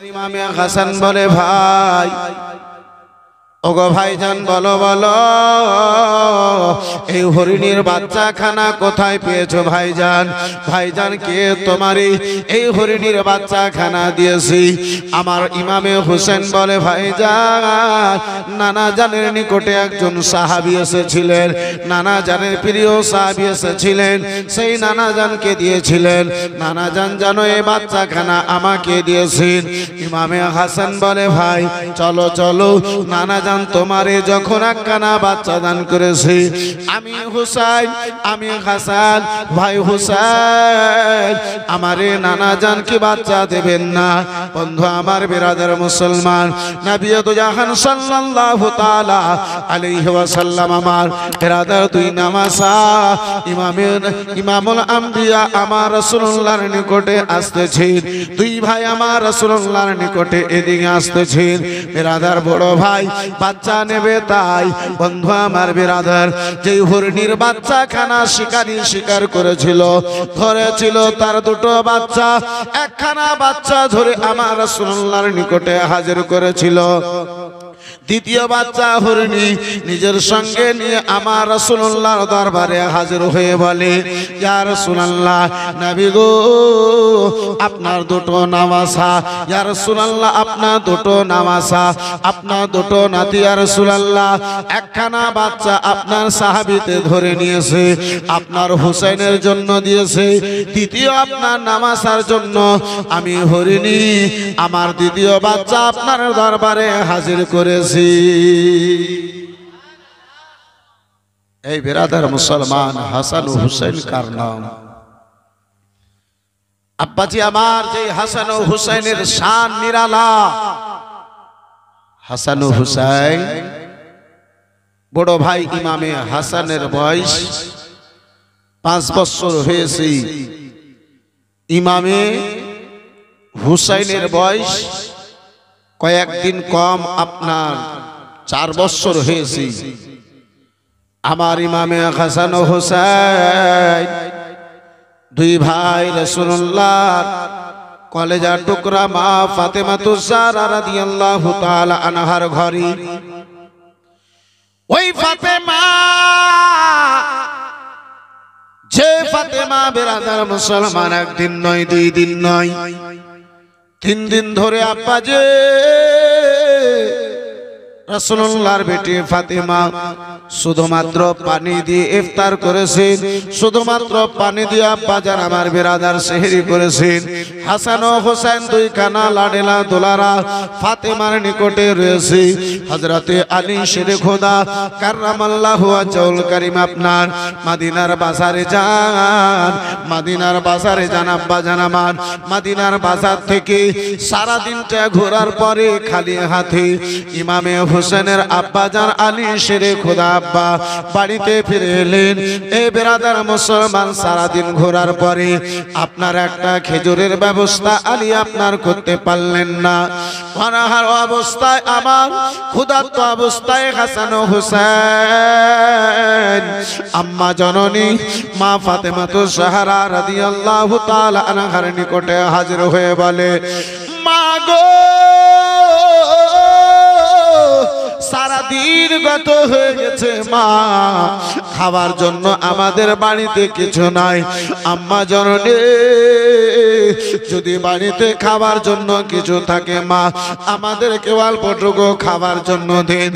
ইমামে হাসান বলে, ভাই ওগো ভাইজান, বলো বলো এই হরিণীর বাচ্চা খানা কোথায় পেয়েছো ভাইজান? ভাইজান, কে তোমারই এই হরিণীর বাচ্চা খানা দিয়েছি? আমার ইমামে হোসেন বলে, ভাইজান নানা জানের নিকটে একজন সাহাবী এসেছিলেন, নানা জানের প্রিয় সাহাবী এসেছিলেন, সেই নানা জানকে দিয়েছিলেন, নানা জান জানো এই বাচ্চা খানা আমাকে দিয়েছেন। ইমামে হাসান বলে, ভাই চলো চলো, নানা জান তোমারে যখন একখানা বাচ্চা দান করেছে, আমি হুসাইন, আমি হাসান, ভাই হুসাইন, আমারে নানা জান কি বাচ্চা দেবেন না? বন্ধু আমার, বিরাদার মুসলমান, নবী তো জাহান সাল্লাল্লাহু তাআলা আলাইহি ওয়াসাল্লাম আমার বিরাদার দুই নামাসা ইমামুল আম্বিয়া আমার রাসূলুল্লাহর নিকটে আসতেছেন। দুই ভাই আমার রাসূলুল্লাহর নিকটে এদিকে আসতেছেন। বিরাদার বড় ভাই বাচ্চা নেবে, তাই বন্ধু আমার বিরাদার যেই হরিণীর বাচ্চা খানা শিকারী শিকার করেছিল, ধরেছিল তার দুটো বাচ্চা, একখানা বাচ্চা ধরে আমার রাসূলুল্লাহর নিকটে হাজির করেছিল। দ্বিতীয় বাচ্চা হরিণী নিজের সঙ্গে নিয়ে আমার রাসূলুল্লাহর দরবারে হাজির হয়ে বলে, ইয়া রাসূলুল্লাহ, নবী গো আপনার দুটো নামাসা, ইয়া রাসূলুল্লাহ আপনার দুটো নামাসা, আপনার দুটো নাতি ইয়া রাসূলুল্লাহ, একখানা বাচ্চা আপনার সাহাবীতে ধরে নিয়েছে, আপনার হুসাইনের জন্য দিয়েছে, দ্বিতীয় আপনার নামাসার জন্য আমি হরিণী আমার দ্বিতীয় বাচ্চা আপনার দরবারে হাজির করেছি। এই বিরাদার মুসলমান, হাসান ও হুসাইন কার নাম? আব্বাজি আমার, যে হাসান ও হুসাইনের শান নিরালা। হাসান ও হুসাইন বড় ভাই ইমামে হাসানের বয়স 5 বছর হয়েছে, ইমামে হুসাইনের বয়স কয়েকদিন কম, আপনার 4 বছর হয়েছে। আমার ইমামে হাসান ও হুসাইন দুই ভাই রাসূলুল্লাহর কলেজার টুকরা মা ফাতেমাতুজ জাহরা রাদিয়াল্লাহু তাআলা আনহার ঘরে। ওই ফাতেমা, যে ফাতেমা বিরাদার মুসলমান একদিন নয়, 2 দিন নয়, 3 দিন ধরে আব্বাজি রাসূলুল্লাহর বেটি ফাতেমা শুধুমাত্র পানি দিয়ে ইফতার করেছেন, শুধুমাত্র পানি দিয়ে আব্বাজান আমার বিরাদার সেহরি করেছেন। হাসান ও হোসেন দুই কানা লাডেলা দোলারা ফাতেমার নিকটে রয়েছে। হযরতে আলী শেরে খোদা কাররামাল্লাহু ওয়াজহুল কারীম আপনার মদিনার বাজারে যান, মদিনার বাজারে যান আব্বাজান আমার। মদিনার বাজার থেকে সারা দিনটা ঘোরার পরে খালি হাতে ইমামে হোসেনের আব্বাজান আলী শেরে খোদা আব্বা বাড়িতে ফিরে এলেন। এই বিরাদার মুসলমান, সারাদিন ঘোরার পরে আপনার একটা খেজুরের ব্যবস্থা আলী আপনার করতে পারলেন না। অনাহার অবস্থায়, আমার ক্ষুধার্ত অবস্থায় হাসান ও হুসাইন আম্মা জননী মা ফাতেমাতুজ জাহরা রাদিয়াল্লাহু তাআলা আনহার নিকটে হাজির হয়ে বলে, মা গো, সারা দিন গত হয়ে গেছে মা, খাবার জন্য আমাদের বাড়িতে কিছু নাই। আম্মা জননী, যদি বাড়িতে খাবার জন্য কিছু থাকে মা, আমাদেরকে অল্পটুকু খাবার জন্য দিন।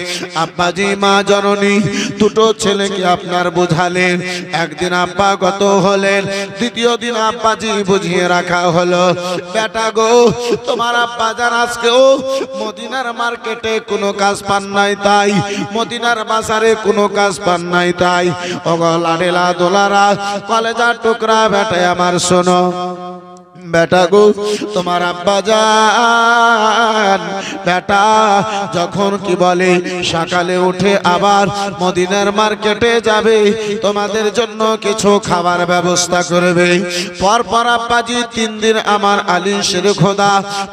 আব্বাজি মা জননী দুটো ছেলেকে আপনার বুঝালেন। একদিন আব্বা গত হলেন, দ্বিতীয় দিন আব্বাজি বুঝিয়ে রাখা হলো, বেটা গো, তোমার আব্বা জান আজকেও মদিনার মার্কেটে কোনো কাজ পান নাই, তাই মদিনার বাজারে কোনো কাজ পান নাই, তাই ওগো লাডেলা দোলারা কলেজার টুকরা বেটা আমার, শোনো বেটা গো, তোমার আব্বা জান বেটা যখন কি বলে সকালে উঠে আবার মদিনার মার্কেটে যাবে, তোমাদের জন্য কিছু খাবার ব্যবস্থা করবে। পরপর আব্বাজি 3 দিন আমার আলী শেরে খোদা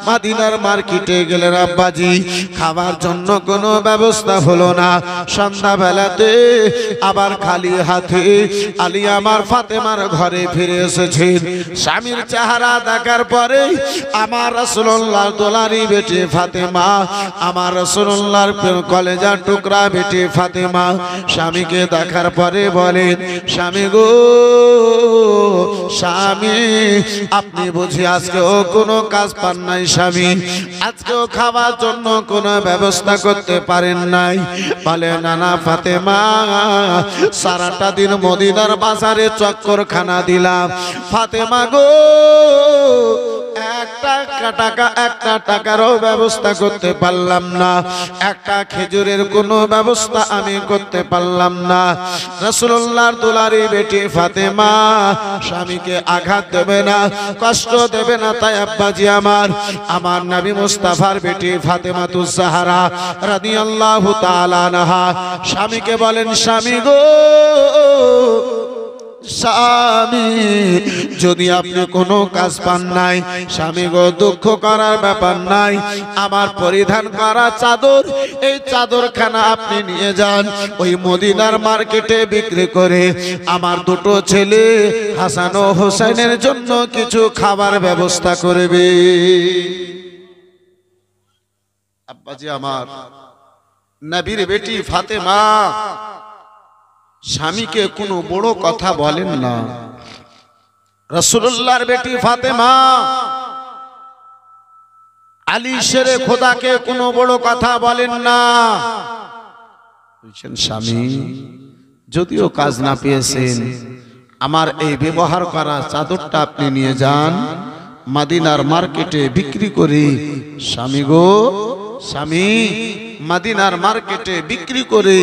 মদিনার মার্কেটে গেলেন। আব্বাজি খাবার জন্য কোনো ব্যবস্থা হলো না। সন্ধ্যা বেলাতে আবার খালি হাতে আলী আমার ফাতেমার ঘরে ফিরে এসেছেন। স্বামীর চেহারা দেখার পরে আমার রাসূলুল্লাহর দুলারি বেটি ফাতেমা, আমার রাসূলুল্লাহর কলেজার টুকরা বেটি ফাতেমা স্বামীকে দেখার পরে বলেন, স্বামী গো স্বামী, আপনি বুঝি আজকেও কোনো কাজ পান নাই স্বামী, আজকেও খাওয়ার জন্য কোনো ব্যবস্থা করতে পারেন নাই? বলে না না ফাতেমা, সারাটা দিন মদিনার বাজারে চক্করখানা দিলাম ফাতেমা গো, একটা টাকারও ব্যবস্থা করতে পারলাম না, একটা খেজুরের কোনো ব্যবস্থা আমি করতে পারলাম না। রাসূলুল্লাহর দুলারি বেটি ফাতেমা স্বামীকে আঘাত দেবে না, কষ্ট দেবে না, তাই আব্বাজি আমার নবী মুস্তাফার বেটি ফাতেমাতুজ জাহরা রাদিয়াল্লাহু তাআলা আনহা স্বামীকে বলেন, স্বামী গো স্বামী, যদি আপনি কোনো কাজ পান নাই স্বামী গো, দুঃখ করার ব্যাপার নাই, আমার পরিধান করা চাদর, এই চাদরখানা আপনি নিয়ে যান, ওই মদিনার মার্কেটে বিক্রি করে আমার দুটো ছেলে হাসান ও হোসেনের জন্য কিছু খাবার ব্যবস্থা করবে। আব্বাজি আমার নবীর বেটি ফাতেমা স্বামীকে কোনো বড় কথা বলেন না। রাসূলুল্লাহর বেটি ফাতেমা আলী শেরে খোদাকে কোনো বড় কথা বলেন না। স্বামী যদিও কাজ না পেয়েছেন, আমার এই ব্যবহার করা চাদরটা আপনি নিয়ে যান, মদিনার মার্কেটে বিক্রি করি। স্বামী গো স্বামী, মদিনার মার্কেটে বিক্রি করে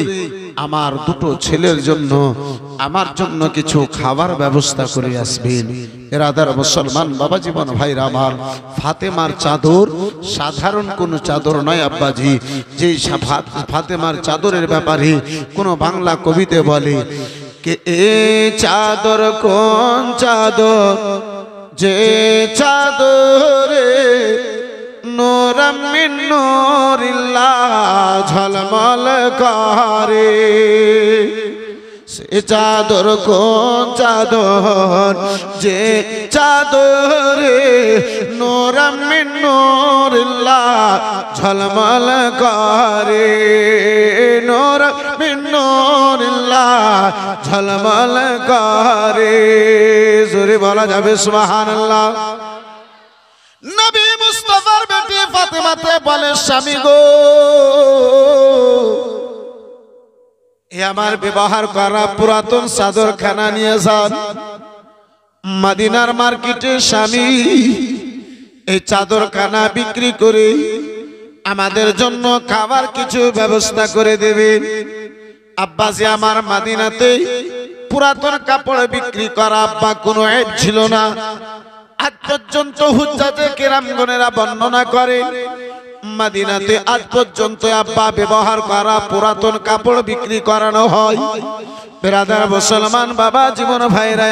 আমার দুটো ছেলের জন্য, আমার জন্য কিছু খাবার ব্যবস্থা করে আসবেন। এরাদার মুসলমান বাবা জীবন ভাইরা আমার, ফাতেমার চাদর সাধারণ কোনো চাদর নয় আব্বাজি। যে ফাতেমার চাদরের ব্যাপারে কোনো বাংলা কবিতে বলে কে এ চাদর কোন চাদর, যে চাদরে নূরাম মিন নূরিল্লাহ ঝলমল করে, সে চাদর কোন চাদর, যে চাদরে নূরাম মিন নূরিল্লাহ ঝলমল করে, নূরাম মিন নূরিল্লাহ ঝলমল করে। জোরে বলা যাবে সুবহানাল্লাহ। নবী মুস্তাফার বেটি ফাতেমাতে বলে, স্বামী গো এ আমার ব্যবহার করা পুরাতন চাদরখানা নিয়ে যান মদিনার মার্কেটে, স্বামী এই চাদরখানা বিক্রি করে আমাদের জন্য খাবার কিছু ব্যবস্থা করে দেবেন। আব্বাজি আমার মদিনাতে পুরাতন কাপড় বিক্রি করা আব্বা কোনো এব ছিল না। আজ পর্যন্ত হুজ্জাতে কেরামগণেরা বর্ণনা করেন, মদিনাতে আজ পর্যন্ত আব্বা ব্যবহার করা পুরাতন কাপড় বিক্রি করানো হয়। বেরাদার মুসলমান বাবা জীবন ভাইরা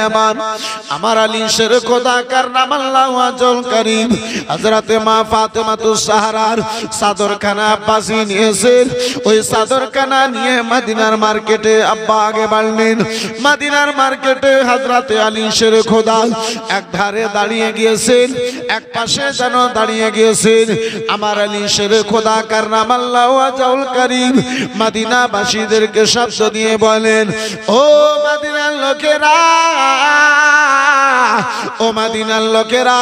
আমার আলী শের খোদা কাররামাল্লাহু ওয়াজহুল কারীম হযরতে মা ফাতেমাতুজ জাহরার চাদরখানা আব্বাসি নিয়েছেন। ওই চাদরখানা নিয়ে মদিনার মার্কেটে আব্বা আগে বাড়লেন। মদিনার মার্কেটে হযরতে আলী শের খোদা এক ধারে দাঁড়িয়ে গিয়েছেন, এক পাশে যেন দাঁড়িয়ে গিয়েছেন। আমার আলী শের খোদা কাররামাল্লাহু ওয়াজহুল কারীম মদিনাবাসীদেরকে শব্দ দিয়ে বলেন, ও মদিনার লোকেরা, ও মদিনার লোকেরা,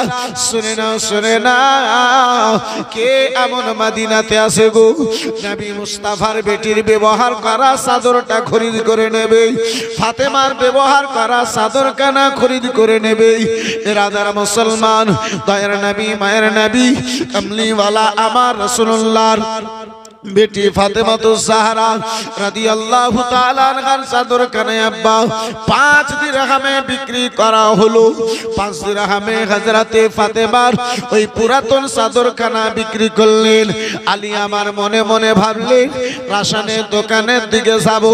শুনে নাও শুনে নাও, কে এমন মদিনাতে আছে গো নবী মুস্তাফার বেটির ব্যবহার করা চাদরটা খরিদ করে নেবে, ফাতেমার ব্যবহার করা চাদরখানা খরিদ করে নেবে। এরাদার মুসলমান, দয়ার নবী মায়ের নবী কমলিওয়ালা আমার রাসূলুল্লাহর বেটি ফাতেমাতুজ জাহরা রাদিয়াল্লাহু তাআলা আনহার চাদরখানা আব্বা 5 দিরহামে বিক্রি করা হলো। 5 দিরহামে হযরতে ফাতেমার ওই পুরাতন চাদরখানা বিক্রি করলেন। আলী আমার মনে মনে ভাবলেন, রাসানের দোকানের দিকে যাব,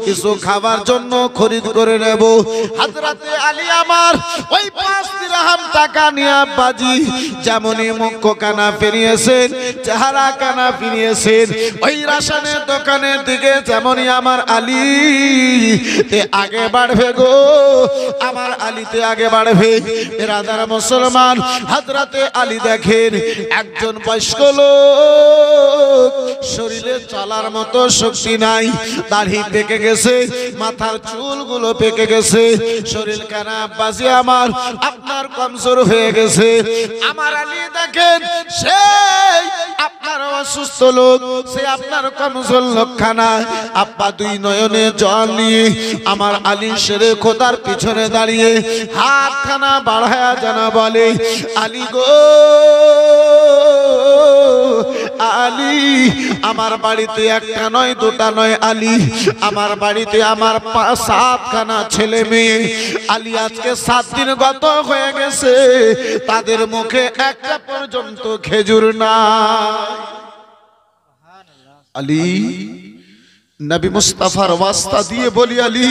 কিছু খাবার জন্য খরিদ করে নেব। হযরতে আলী আমার ওই 5 দিরহাম টাকা নিয়ে আব্বাজি যেমনই মুখ কানা ফিরিয়েছেন, চেহারা কানা ফিরিয়েছেন, ওই রাসায়নের দোকানের দিকে যেমনই আমার আলী তে আগে বাড়বে গো, আমার আলীতে আগে বাড়বে। বিরাদার মুসলমান, হযরতে আলী দেখেন একজন বয়স্ক লোক, শরীরে চলার মতো শক্তি নাই, দাড়ি পেকে গেছে, মাথার চুলগুলো পেকে গেছে, শরীর কানা আব্বাসী আমার আপনার কমজোর হয়ে গেছে। আমার আলী দেখেন সেই আপনার অসুস্থ লোক, সে আপনার কমজোর লোকখানা, আব্বা দুই নয়নে জল নিয়ে আমার আলী শেরে খোদার পিছনে দাঁড়িয়ে হাতখানা বাড়ায়া জানা বলে, আলী গো আলী, আমার বাড়িতে একটা নয় দুটা নয় আলী, আমার বাড়িতে আমার 7খানা ছেলে মেয়ে। আলী আজকে 7 দিন গত হয়ে গেছে, তাদের মুখে একটা পর্যন্ত খেজুর না। আলী, নবী মুস্তাফার ওয়াস্তা দিয়ে বলি, আলী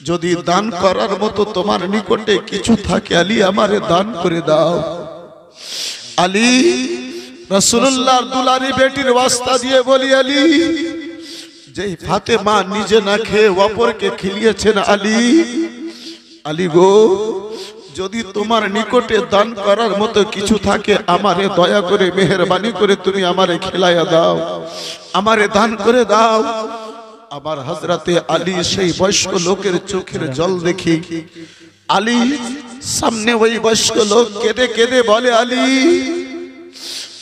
যদি দান করার মতো তোমার নিকটে কিছু থাকে আলী আমারে দান করে দাও। আলী, রাসূলুল্লাহর দুলারি বেটির ওয়াস্তা দিয়ে বলি, আলী যেই ফাতেমা নিজে না খেয়ে অপরকে খিলিয়েছেন আলী, আলী গো যদি তোমার নিকটে দান করার মতো কিছু থাকে আমারে দয়া করে মেহেরবানি করে তুমি আমারে খেলাইয়া দাও, আমারে দান করে দাও। আমার হযরতে আলী সেই বয়স্ক লোকের চোখের জল দেখি, আলী সামনে ওই বয়স্ক লোক কেঁদে কেঁদে বলে, আলী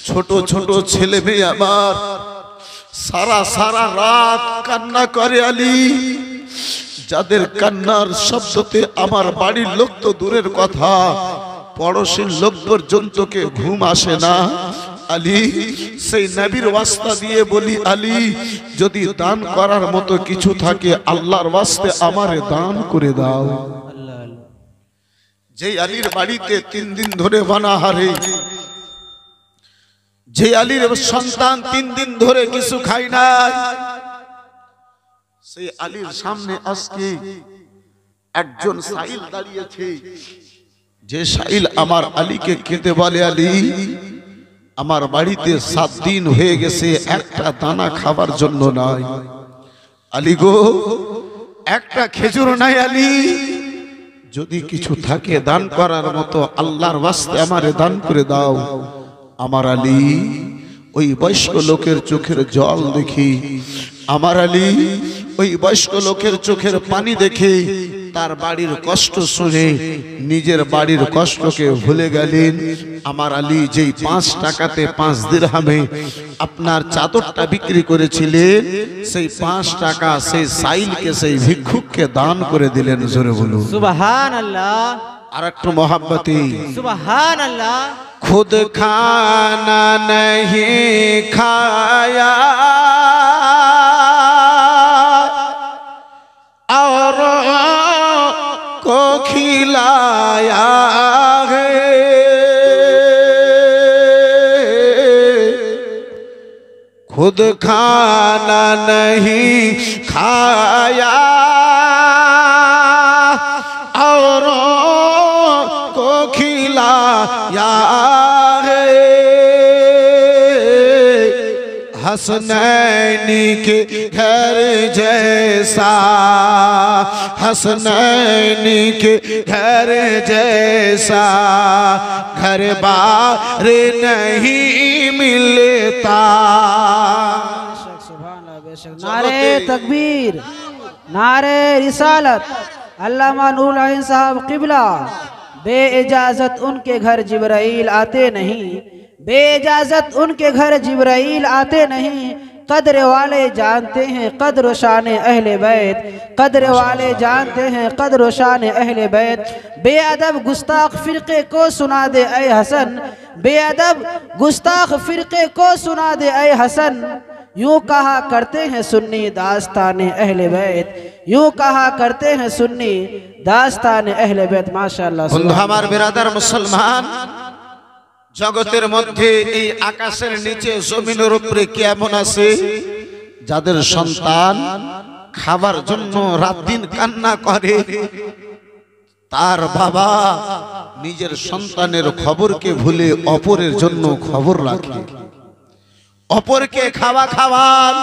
ছোট ছোট ছেলে মেয়ে আমার সারা সারা রাত কান্না করে আলী, যাদের কান্নার শব্দতে আমার বাড়ির লোক তো দূরের কথা, পড়োশীর লোক পর্যন্ত কে ঘুম আসে না। আলী সেই নবীর ওয়াস্তা দিয়ে বলি, আলী যদি দান করার মতো কিছু থাকে আল্লাহর ওয়াস্তে আমারে দান করে দাও। যেই আলীর বাড়িতে 3 দিন ধরে বানাহারে, যে আলীর সন্তান 3 দিন ধরে কিছু খায় না, সেই আলীর সামনে আজকে একজন সাইল দাঁড়িয়েছে, যে সাইল আমার আলীকে কেঁদে বলে, আলী আমার বাড়িতে 7 দিন হয়ে গেছে একটা দানা খাবার জন্য নাই, আলী গো একটা খেজুর নাই, আলী যদি কিছু থাকে দান করার মতো আল্লাহর ওয়াস্তে আমারে দান করে দাও। আমার আলী ওই বয়স্ক লোকের চোখের জল দেখি, আমার আলী ওই বয়স্ক লোকের চোখের পানি দেখে তার বাড়ির কষ্ট শুনে নিজের বাড়ির কষ্টকে ভুলে গেলেন। আমার আলী যেই 5 টাকাতে 5 দিরহামে আপনার চাদরটা বিক্রি করেছিলেন, সেই 5 টাকা সেই সাইলকে সেই ভিক্ষুককে দান করে দিলেন। জোরে বলুন সুবহানাল্লাহ। আর একটু মোহাব্বতি সুবহানাল্লাহ। खुद खाना नहीं खाया और को खिलाया है, खुद खाना नहीं खाया और को खिलाया है, हसनैनी के घर जैसा, हसनैनी के घर जैसा घर बार नहीं मिलता। नारे तकबीर, नारे रिसालत। अल्लामा नूरुल आइन साहब किबला, बे इजाजत उनके घर जिब्राइल आते नहीं, बे इजाजत उनके घर जिब्राइल आते नहीं, कद्र वाले जानते हैं कद्र शान अहले बैत, कद्र वाले जानते हैं कद्र शान अहले बैत। बेअदब गुस्ताख फिरके को सुना दे ऐ हसन, बेअदब गुस्ताख फिरके को सुना दे ऐ हसन, यूं कहा करते हैं सुन्नी दास्तान अहले बैत, यूं कहा करते हैं सुन्नी दास्तान अहले बैत। माशाअल्लाह। बंधु हमार बिरादर मुसलमान, জগতের মধ্যে এই আকাশের নিচে জমিনের উপরে কেমন আছে যাদের সন্তান খাবার জন্য রাত দিন কান্না করে, তার বাবা নিজের সন্তানের খবরকে ভুলে অপরের জন্য খবর রাখে, অপরকে খাওয়া খাওয়ান।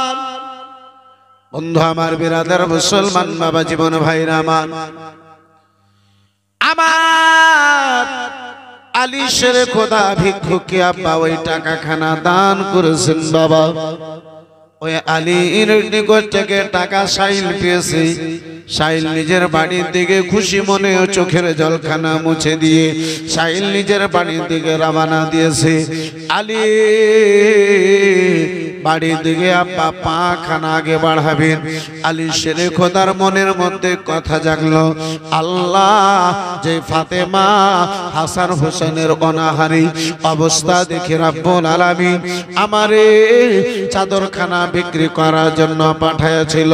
বন্ধু আমার, বিরাদার মুসলমান বাবা জীবন ভাইরা আমার, আমার আলী শেরে খোদা ভিক্ষুককে আব্বা ওই টাকা খানা দান করেছেন বাবা। ওই আলীর নিকট থেকে টাকা সাইল পেয়েছে। সাইল নিজের বাড়ির দিকে খুশি মনে চোখের জলখানা মুছে দিয়ে সাইল নিজের বাড়ির দিকে রওনা দিয়েছে। আলী বাড়ির দিকে আব্বা পা খানা আগে বাড়াবেন। আলী শেরে খোদার মনের মধ্যে কথা জাগলো, আল্লাহ যে ফাতেমা হাসান হোসেনের অনাহারী অবস্থা দেখে রব্বুল আলামিন আমারে চাদরখানা বিক্রি করার জন্য পাঠাইছিল।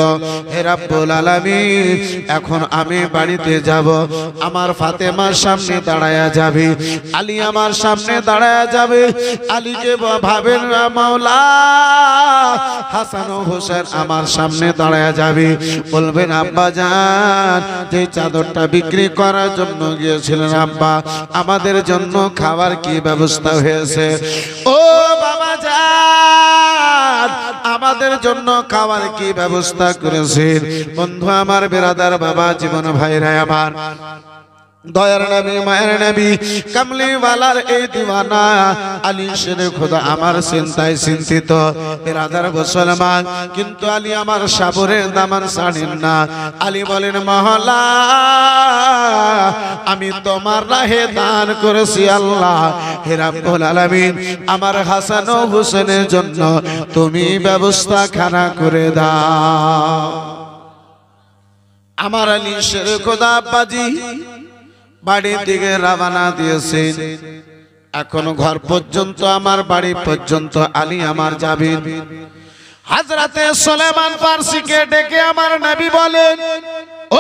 হে রব্বুল আলামিন, এখন আমি বাড়িতে যাব, আমার ফাতেমার সামনে দাঁড়ায়া যাবে, আলী আমার সামনে দাঁড়ায়া যাবে। আলীকে ভাবেন মাওলা, হাসান ও হোসেন আমার সামনে দাঁড়ায়া যাবে, বলবেন আব্বা জান যে চাদরটা বিক্রি করার জন্য গিয়েছিলেন আব্বা, আমাদের জন্য খাবার কি ব্যবস্থা হয়েছে? ও বাবা জান, আমাদের জন্য খাবার কি ব্যবস্থা করেছেন? বন্ধু আমার, বিরাদার বাবা জীবন ভাইরা আমার, দয়ার নবী মায়ের নবী কামলি ওয়ালার এই দিওয়ানা আলী শেরে খোদা আমার চিন্তায় চিন্তিত। বিরাদার মুসলমান, কিন্তু আলী আমার সাবরের দামান ছাড়েন না। আলী বলেন, মহলা আমি তোমার রাহে দান করেছি আল্লাহ, হে রব্বুল আলামিন আমার হাসান ও হোসেনের জন্য তুমি ব্যবস্থা খানা করে দাও। আমার আলী শেরে খোদা আব্বাজি বাড়ির দিকে রওনা দিয়েছেন। এখনো ঘর পর্যন্ত, আমার বাড়ি পর্যন্ত আলী আমার যাবেন। হযরতে সুলেমান ফারসিকে ডেকে আমার নবী বলেন,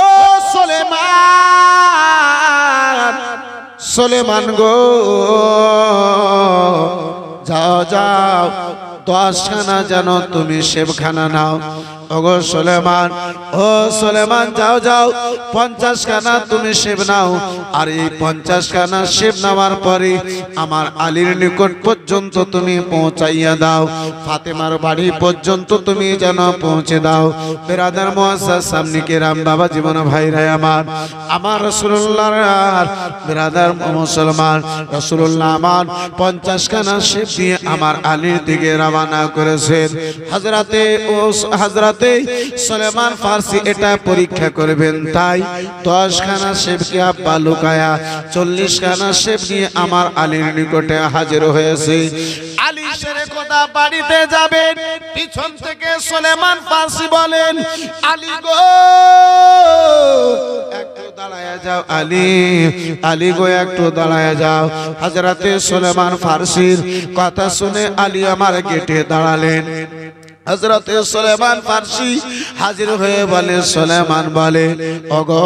ও সুলেমান, সুলেমান গো, যাও যাও 10 খানা যেন তুমি সেবখানা নাও। ওগো সুলেমান, ও সুলেমান, যাও যাও 50 খানা তুমি সেব নাও। আর এই 50 খানা সেব নেওয়ার পরে আমার আলীর নিকট পর্যন্ত তুমি পৌঁছাইয়া দাও, ফাতেমার বাড়ি পর্যন্ত তুমি যেন পৌঁছে দাও। বিরাদার মুআজ্জাজ সামনে কেরাম বাবা জীবন ভাইরা আমার, আমার রাসূলুল্লাহর বিরাদার মুসলমান, রাসূলুল্লাহ আমার 50 খানা সেব দিয়ে আমার আলীর দিকে রওনা করেছেন। হযরতে সুলেমান ফারসি এটা পরীক্ষা করবেন, তাই 10 খানা সেবকে আব্বা লুকায়া 40 খানা সেব নিয়ে আমার আলীর নিকটে হাজির হয়েছে। আলী শেরে খোদা বাড়িতে যাবেন, পিছন থেকে সুলেমান ফারসি বলেন, আলী গো একটু দাঁড়ায়া যাও, আলী, আলী গো একটু দাঁড়ায়া যাও। হযরতে সুলেমান ফারসির কথা শুনে আলী আমার গেটে দাঁড়ালেন। হযরতে সুলেমান ফারসি হাজির হয়ে বলে, সুলেমান বলে, ওগো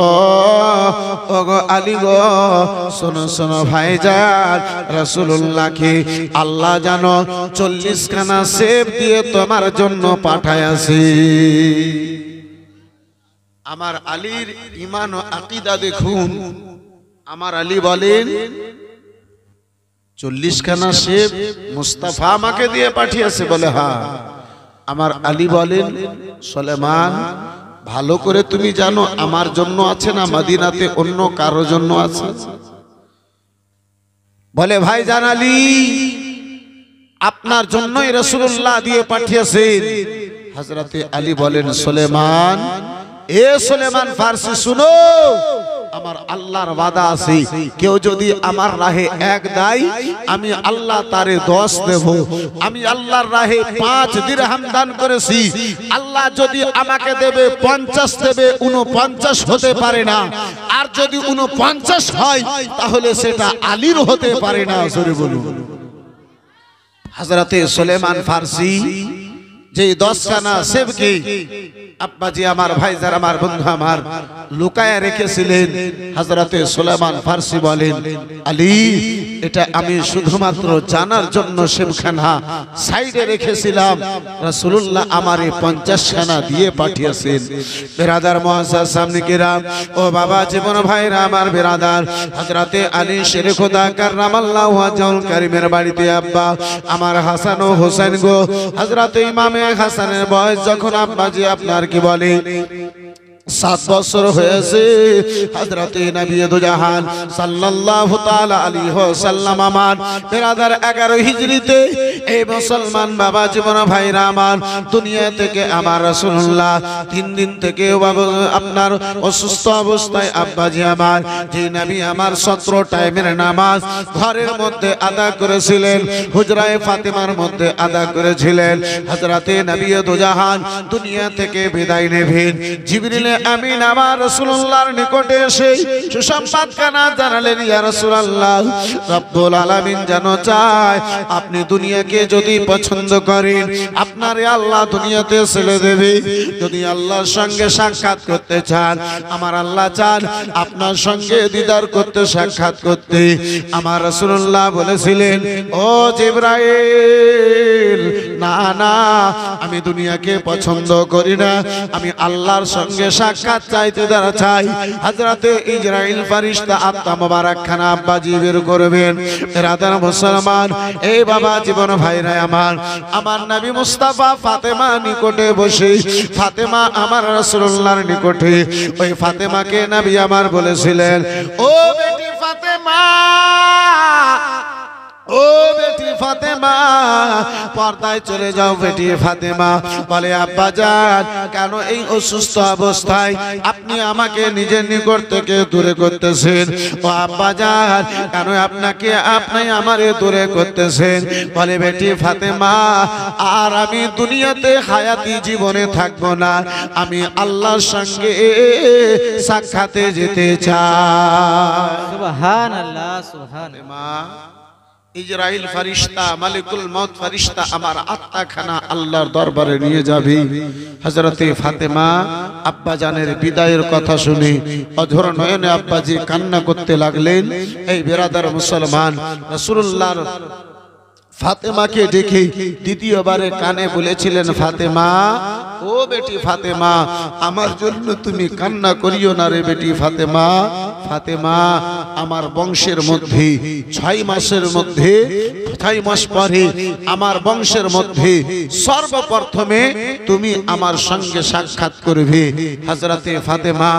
ওগো আলী গো, শোনো শোনো ভাইজান, রাসূলুল্লাহকে আল্লাহ জানো 40 খানা সেব দিয়ে তোমার জন্য পাঠাইয়াছি। আমার আলীর ঈমান ও আকীদা দেখুন। আমার আলী বলেন, 40 খানা সেব মুস্তাফা আমাকে দিয়ে পাঠিয়েছে? বলে হ্যাঁ। আমার আলী বলেন, সুলেমান ভালো করে তুমি জানো আমার জন্য আছে না মদিনাতে অন্য কারো জন্য আছে? বলে ভাইজান আলী, আপনার জন্যই রাসূলুল্লাহ দিয়ে পাঠিয়েছেন। হযরতে আলী বলেন, সুলেমান, এ সুলেমান ফারসি শুনো, আমার আল্লাহর ওয়াদা আছে, কেউ যদি আমার রাহে 1 দেয় আমি আল্লাহ তারে 10 দেব। আমি আল্লাহর রাহে 5 দিরহাম দান করেছি, আল্লাহ যদি আমাকে দেবে 50 দেবে, 49 হতে পারে না। আর যদি 49 হয় তাহলে সেটা আলীর হতে পারে না। জোরে বলুন। হযরতে সুলেমান ফারসি যে 10খানা সেবকে আব্বাজি আমার ভাইজান আমার বন্ধু আমার লুকায়া রেখেছিলেন, হযরতে সুলাইমান ফারসি বলেন, আলী এটা আমি শুধুমাত্র জানার জন্য সেবখানা সাইডে রেখেছিলাম, রাসূলুল্লাহ আমারে 50খানা দিয়ে পাঠিয়েছেন। বিরাদার মুআজ্জাজ সামনে কিরাম, ও বাবা জীবন ভাইরা আমার বিরাদার, হযরতে আলী শেরে খোদা কাররামাল্লাহু ওয়াজহুল কারীমের বাড়িতে আব্বা আমার হাসান ও হোসেন গো, হযরতে ইমামে হাসানের বয়স যখন আব্বাজি আপনার কি বলে 7 বছর হয়েছে, হযরতে নবী দু জাহান সাল্লাল্লাহু তাআলা আলাইহি ওয়াসাল্লাম আমার বিরাদার 11 হিজরিতে এই মুসলমান বাবা জীবন ভাইরা আমার দুনিয়া থেকে আমার রাসূলুল্লাহ 3 দিন থেকে আপনার অসুস্থ অবস্থায় আব্বাজি আমার যে নবী আমার 17 টাইমের নামাজ ঘরের মধ্যে আদা করেছিলেন, হুজরায়ে ফাতেমার মধ্যে আদা করেছিলেন। হযরতে নবী দু জাহান দুনিয়া থেকে বিদায় নেবেন, জিবরিল আমিন আমার রাসূলুল্লাহর নিকটে এসে সুসংবাদখানা জানালেন, ইয়া রাসূলুল্লাহ রব্বুল আলামিন জানো চায় আপনি দুনিয়াকে যদি পছন্দ করেন আপনারে আল্লাহ দুনিয়াতে ছেড়ে দেবে, যদি আল্লাহর সঙ্গে সাক্ষাৎ করতে চান আমার আল্লাহ চান আপনার সঙ্গে দিদার করতে সাক্ষাৎ করতে। আমার রাসূলুল্লাহ বলেছিলেন, ও জিবরাইল না না আমি দুনিয়াকে পছন্দ করি না, আমি আল্লাহর সঙ্গে সাক্ষাৎ চাইতে দ্বারা চাই। হযরতে ইসরাইল ফেরেশতা আত্মা মোবারক খানা আব্বাজি বের করবেন। রাদার মুসলমান এই বাবা জীবন ভাইরা আমার আমার নবী মুস্তাফা ফাতেমা নিকটে বসে, ফাতেমা আমার রাসূলুল্লাহর নিকটে, ওই ফাতেমাকে নবী আমার বলেছিলেন, ও বেটি ফাতেমা, ও বেটি ফাতেমা পর্দায় চলে যাও। বেটি ফাতেমা বলে, আব্বা জান কেন এই অসুস্থ অবস্থায় আপনি আমাকে নিজের নিকট থেকে দূরে করতেছেন? ও আব্বা জান কেন আপনি আমারে দূরে করতেছেন? বলে, বেটি ফাতেমা আর আমি দুনিয়াতে হায়াতি জীবনে থাকবো না, আমি আল্লাহর সঙ্গে সাক্ষাতে যেতে চাই। সুবহানাল্লাহ সুবহানাল্লাহ। ইসরাইল ফেরেশতা মালিকুল মউত ফেরেশতা আমার আত্মাখানা আল্লাহর দরবারে নিয়ে যাবে। হযরতে ফাতেমা আব্বা জানের বিদায়ের কথা শুনে অঝোর নয়নে আব্বাজি কান্না করতে লাগলেন। এই বিরাদার মুসলমান রাসূলুল্লাহর ফাতেমাকে ডেকে দ্বিতীয়বারে কানে বলেছিলেন, ফাতেমা ও বেটি ফাতেমা আমার জন্য তুমি কান্না করিও না রে বেটি ফাতেমা। ফাতেমা আমার বংশের মধ্যে 6 মাসের মধ্যে 6 মাস পরে আমার বংশের মধ্যে সর্বপ্রথমে তুমি আমার সঙ্গে সাক্ষাৎ করবে। হযরতে ফাতেমা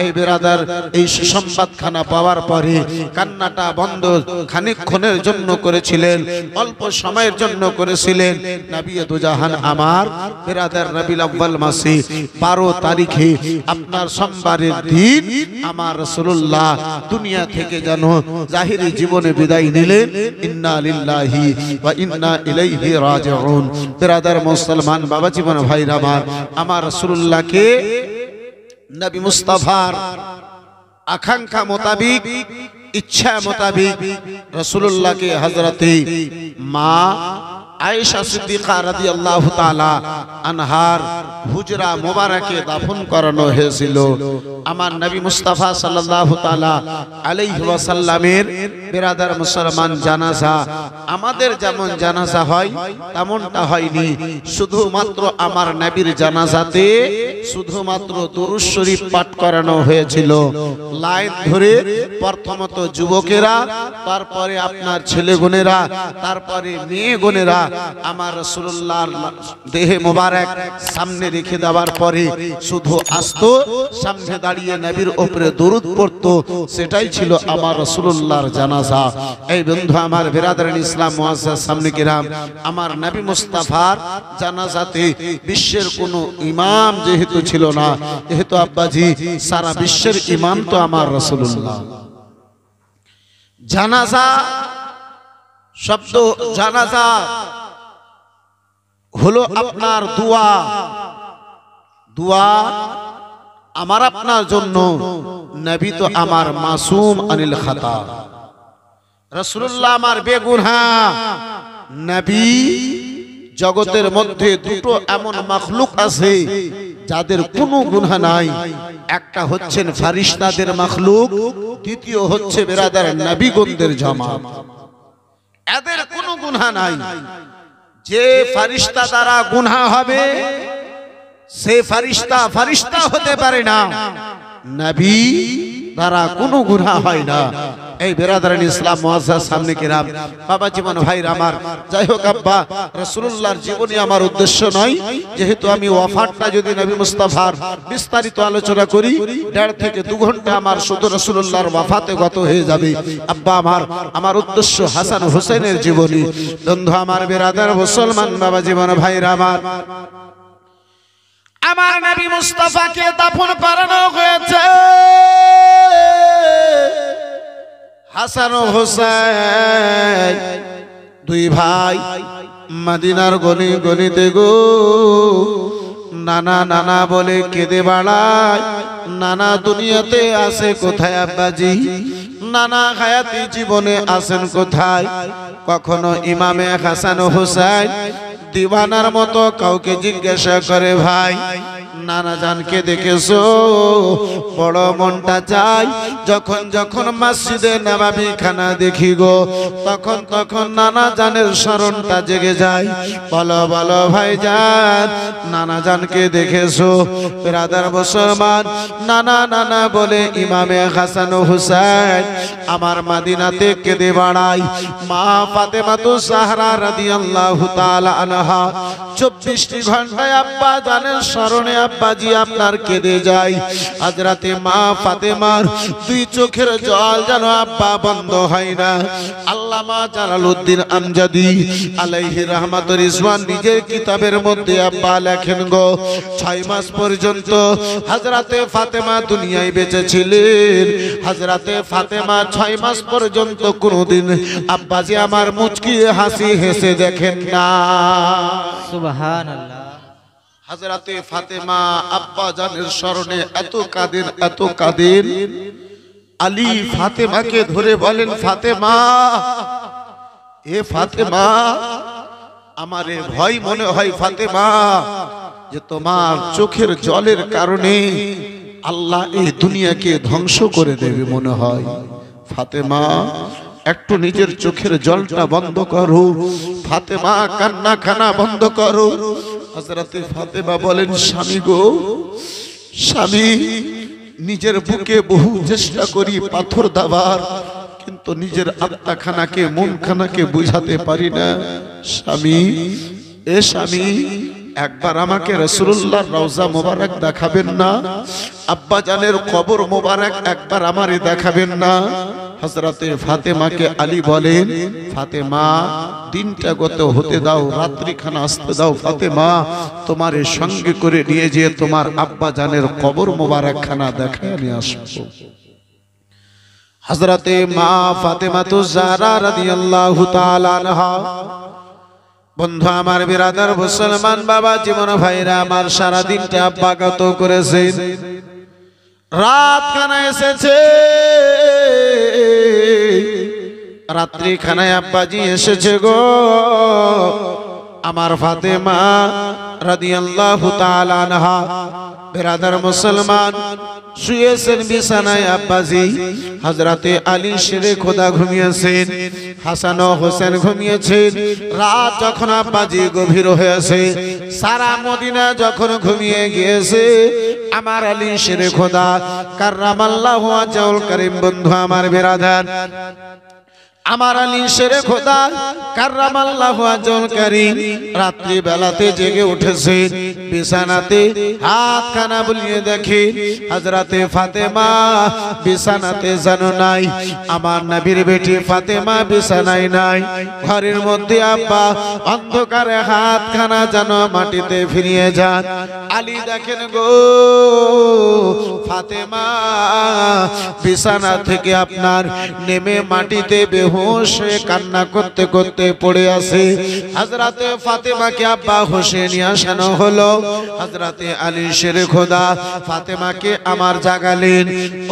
এই বিরাদার এই সুসংবাদখানা পাওয়ার পরে কান্নাটা বন্ধ খানিকক্ষণের জন্য করেছিলেন, অল্প সময়ের জন্য করেছিলেন। নবী দু জাহান আমার বিরাদার রবিউল আউয়াল মাসে 12 তারিখে আপনার সোমবারের দিন আমার রাসূলুল্লাহ দুনিয়া থেকে যেন জাহিরি জীবনে বিদায় নিলেন। ইন্না লিল্লাহি ওয়া ইন্না ইলাইহি রাজিউন। বিরাদার মুসলমান বাবা জীবন ভাইরা আমার রাসূলুল্লাহকে নবী মুস্তাফার আকাঙ্ক্ষা মোতাবিক ইচ্ছা মোতাবিক রাসূলুল্লাহকে হযরতে মা আয়েশা সিদ্দিকা রাদিয়াল্লাহু তাআলা আনহার হুজরা মোবারকে দাফন করানো হয়েছিল। আমার নবী মুস্তাফা সাল্লাল্লাহু তাআলা আলাইহি ওয়াসাল্লামের বিরাদার মুসলমান জানাজা আমাদের যেমন জানাজা হয় তেমনটা হয়নি। শুধুমাত্র আমার নবীর জানাজাতে শুধুমাত্র দুরূদ শরীফ পাঠ করানো হয়েছিল। লাইন ধরে প্রথমত যুবকেরা, তারপরে আপনার ছেলেগুনেরা, তারপরে মেয়েগুনেরা আমার রাসূলুল্লাহর দেহে মোবারক সামনে রেখে দেওয়ার পরে শুধু আসতো, সামনে দাঁড়িয়ে নবীর উপরে দরুদ পড়তো। সেটাই ছিল আমার রাসূলুল্লাহর জানাজা। এই বন্ধু আমার বিরাদারান ইসলাম মুআজ্জাজ সামনে কিরাম, আমার নবী মুস্তাফার জানাজাতে বিশ্বের কোনো ইমাম যেহেতু ছিল না, যেহেতু আব্বাজি সারা বিশ্বের ইমাম তো আমার রাসূলুল্লাহ। জানাজা শব্দ জানাজা হলো আপনার দোয়া। দোয়া আমার আপনার জন্য, নবী তো আমার মাসুম আনিল খাতা, রাসূলুল্লাহ আমার বেগুনাহ, নবী জগতের মধ্যে দুটো এমন মাখলুক আছে যাদের কোনো গুনাহ নাই। একটা হচ্ছেন ফারিস্তাদের মাখলুক, দ্বিতীয় হচ্ছে বেরাদার নবীগণদের জামাত। এদের কোনো গুনাহ নাই। যে ফারিস্তা দ্বারা গুনাহ হবে সে ফারিস্তা হতে পারে না, নবী দ্বারা কোনো গুনাহ হয় না। এই বেরাদারান ইসলাম মুআজ্জাজ সামনে কিরাম, বাবা জীবন ভাইরা আমার, যাই হোক আব্বা রাসূলুল্লাহর জীবনী আমার উদ্দেশ্য নয়, যেহেতু আমি ওয়াফাতটা যদি নবী মুস্তাফার বিস্তারিত আলোচনা করি 1.5 থেকে 2 ঘন্টা আমার শুধু রাসূলুল্লাহর ওয়াফাতে গত হয়ে যাবে। আব্বা আমার উদ্দেশ্য হাসান হোসেনের জীবনী। বন্ধু আমার, বেরাদার মুসলমান বাবা জীবন ভাইরা আমার নবী মুস্তাফাকে দাফন করানো হয়েছে। হাসান ও হোসেন দুই ভাই মদিনার গলি গলিতে গো নানা নানা বলে কেঁদে বাড়ায়। নানা দুনিয়াতে আছে কোথায় আব্বাজি, নানা হায়াতি জীবনে আছেন কোথায়? কখনো ইমামে হাসান ও হোসেন দিওয়ানার মতো কাউকে জিজ্ঞাসা করে, ভাই নানা জানকে দেখেছো? বড় মনটা চাই যখন যখন মসজিদে নববী খানা দেখি গো, তখন তখন নানা জানের স্মরণটা জেগে যায়। বলো বলো ভাইজান, নানা জানকে দেখেছো? ব্রাদার মুসলমান, নানা নানা বলে ইমামে হাসান ও হুসাইন আমার মদিনাতে কেঁদে বাড়ায়। মা ফাতেমাতু জাহরা রাদিয়াল্লাহু তাআলা আনহা 24টি ঘন্টায় আব্বা জানের স্মরণে আব্বাজি আপনার কেঁদে যায়। হযরতে মা ফাতেমার দুই চোখের জল যেন আব্বা বন্ধ হয় না। আল্লামা জালালউদ্দিন আমজাদি আলাইহি রাহমাতুর রিজওয়ান নিজের কিতাবের মধ্যে আব্বা লেখেন গো, 6 মাস পর্যন্ত হযরতে ফাতেমা দুনিয়ায় বেঁচে ছিলেন। হযরতে ফাতেমা 6 মাস পর্যন্ত কোনদিন আব্বাজি আমার মুচকিয়ে হাসি হেসে দেখেন না। সুবহানাল্লাহ। হযরতে ফাতেমা আব্বা জানের স্মরণে এত কাঁদেন এত কাঁদেন, আলী ফাতেমাকে ধরে বলেন, ফাতেমা এ ফাতেমা, আমারে ভয় মনে হয় ফাতেমা যে তোমার চোখের জলের কারণে আল্লাহ এই দুনিয়াকে ধ্বংস করে দেবে মনে হয়। ফাতেমা একটু নিজের চোখের জলটা বন্ধ করো, ফাতেমা কান্না খানা বন্ধ করো। হযরতে ফাতেমা বলেন, স্বামী গো স্বামী, নিজের বুকে বহু চেষ্টা করি পাথর দাবার, কিন্তু নিজের আত্মাখানাকে মনখানাকে বুঝাতে পারি না। স্বামী এ স্বামী, একবার আমাকে রাসূলুল্লাহর রওজা মোবারক দেখাবেন না? আব্বা জানের কবর মোবারক একবার আমারে দেখাবেন না? হযরতে ফাতেমাকে আলী বলেন, ফাতেমা দিনটা গত হতে দাও, রাত্রিখানা আসতে দাও। ফাতেমা তোমার সঙ্গে করে নিয়ে যেয়ে তোমার আব্বা জানের কবর মোবারক খানা দেখায় নিয়ে আসবো। হযরতে মা ফাতেমাতু জাহরা রাদিয়াল্লাহু তাআলা আনহা, বন্ধু আমার, বিরাদার মুসলমান বাবা জীবন ভাইরা আমার, সারা দিনটা আব্বা গত করেছেন। রাত খানা এসেছে, রাত্রি খানায় আব্বাজি এসেছে গো। আমার ফাতেমা রাদিয়াল্লাহু তাআলা আনহা, বিরাদার মুসলমান, শুয়েছেন বিছানায় আব্বাজি। হযরতে আলী শেরে খোদা ঘুমিয়েছেন, হাসান ও হোসেন ঘুমিয়েছেন। রাত যখন আব্বাজি গভীর হয়েছে, সারা মদিনা যখন ঘুমিয়ে গিয়েছে, আমার আলী শেরে খোদা কাররামাল্লাহু ওয়াজহুল কারীম, বন্ধু আমার বিরাদার, আমার আলী শেরে খোদা কাররামাল্লাহু ওয়াজহুল কারীম রাত্রি বেলাতে জেগে উঠেছেন। বিছানাতে হাত খানা বুলিয়ে দেখে হযরতে ফাতেমা বিছানাতে যেন নাই। আমার নবীর বেটি ফাতেমা বিছানায় নাই। ঘরের মধ্যে আব্বা অন্ধকারে হাত খানা যেন মাটিতে ফিরিয়ে যান। আলী দেখেন গো, ফাতেমা বিছানা থেকে আপনার নেমে মাটিতে বেহুশ হয়ে কান্না করতে করতে পড়ে আছে। হযরতে ফাতেমাকে আব্বা হোসে নিয়ে আসানো হলো। হযরতে আলী শেরে খোদা ফাতেমাকে আমার জাগালেন,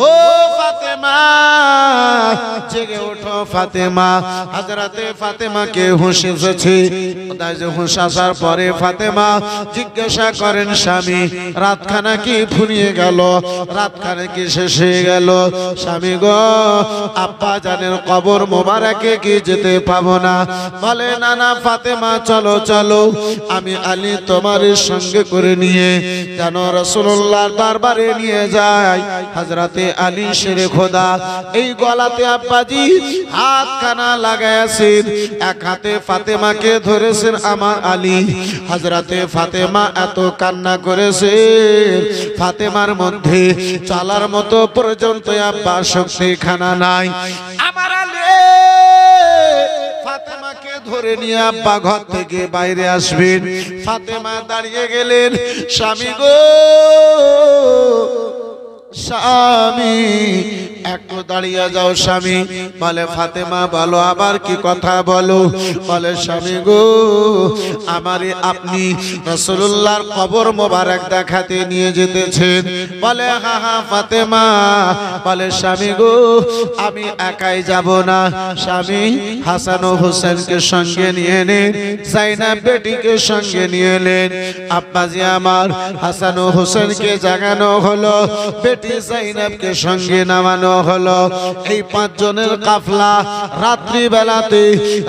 ও ফাতেমা জেগে ওঠো, ফাতেমা। হযরতে ফাতেমাকে হুঁশ এসেছে। তাই যে হুঁশ আসার পরে ফাতেমা জিজ্ঞাসা করেন স্বামী রাতখানা কি ফুরিয়ে গেল, রাতখানা কি শেষ হয়ে গেল? স্বামী গো আব্বা জানের কবর মোবারকে কি যেতে পাবো না? বলে না না ফাতেমা চলো চলো, আমি আলী তোমার সঙ্গে করে নিয়ে যেন রাসূলুল্লাহর দরবারে নিয়ে যাই। হযরতে আলী শেরে খোদা এই গলাতে আব্বাজি হাতখানা লাগাইয়াছেন, এক হাতে ফাতেমাকে ধরেছেন আমার আলী। হযরতে ফাতেমা এত কান্না করেছে, ফাতেমার মধ্যে চলার মতো পর্যন্ত আব্বা শক্তি খানা নাই। আমার আলী ফাতেমাকে ধরে নিয়ে আব্বা ঘর থেকে বাইরে আসবেন। ফাতেমা দাঁড়িয়ে গেলেন, স্বামী গো স্বামী একটু দাঁড়িয়ে যাও স্বামী। বলে ফাতেমা বলো আবার কি কথা বলো? বলে স্বামী গো আমারে আপনি রাসূলুল্লাহর কবর মোবারক দেখাতে নিয়ে যেতেছেন। বলে হ্যাঁ হ্যাঁ ফাতেমা। বলে স্বামী গো আমি একাই যাব না, স্বামী হাসান ও হোসেনকে সঙ্গে নিয়ে নেন, জাইনাব বেটিকে সঙ্গে নিয়ে নেন। আব্বাজি আমার হাসান ও হোসেনকে জাগানো হলো, বেটি জাইনাবকে সঙ্গে নামানো হলো। এই 5 জনের কাফলা রাত্রি বেলাতে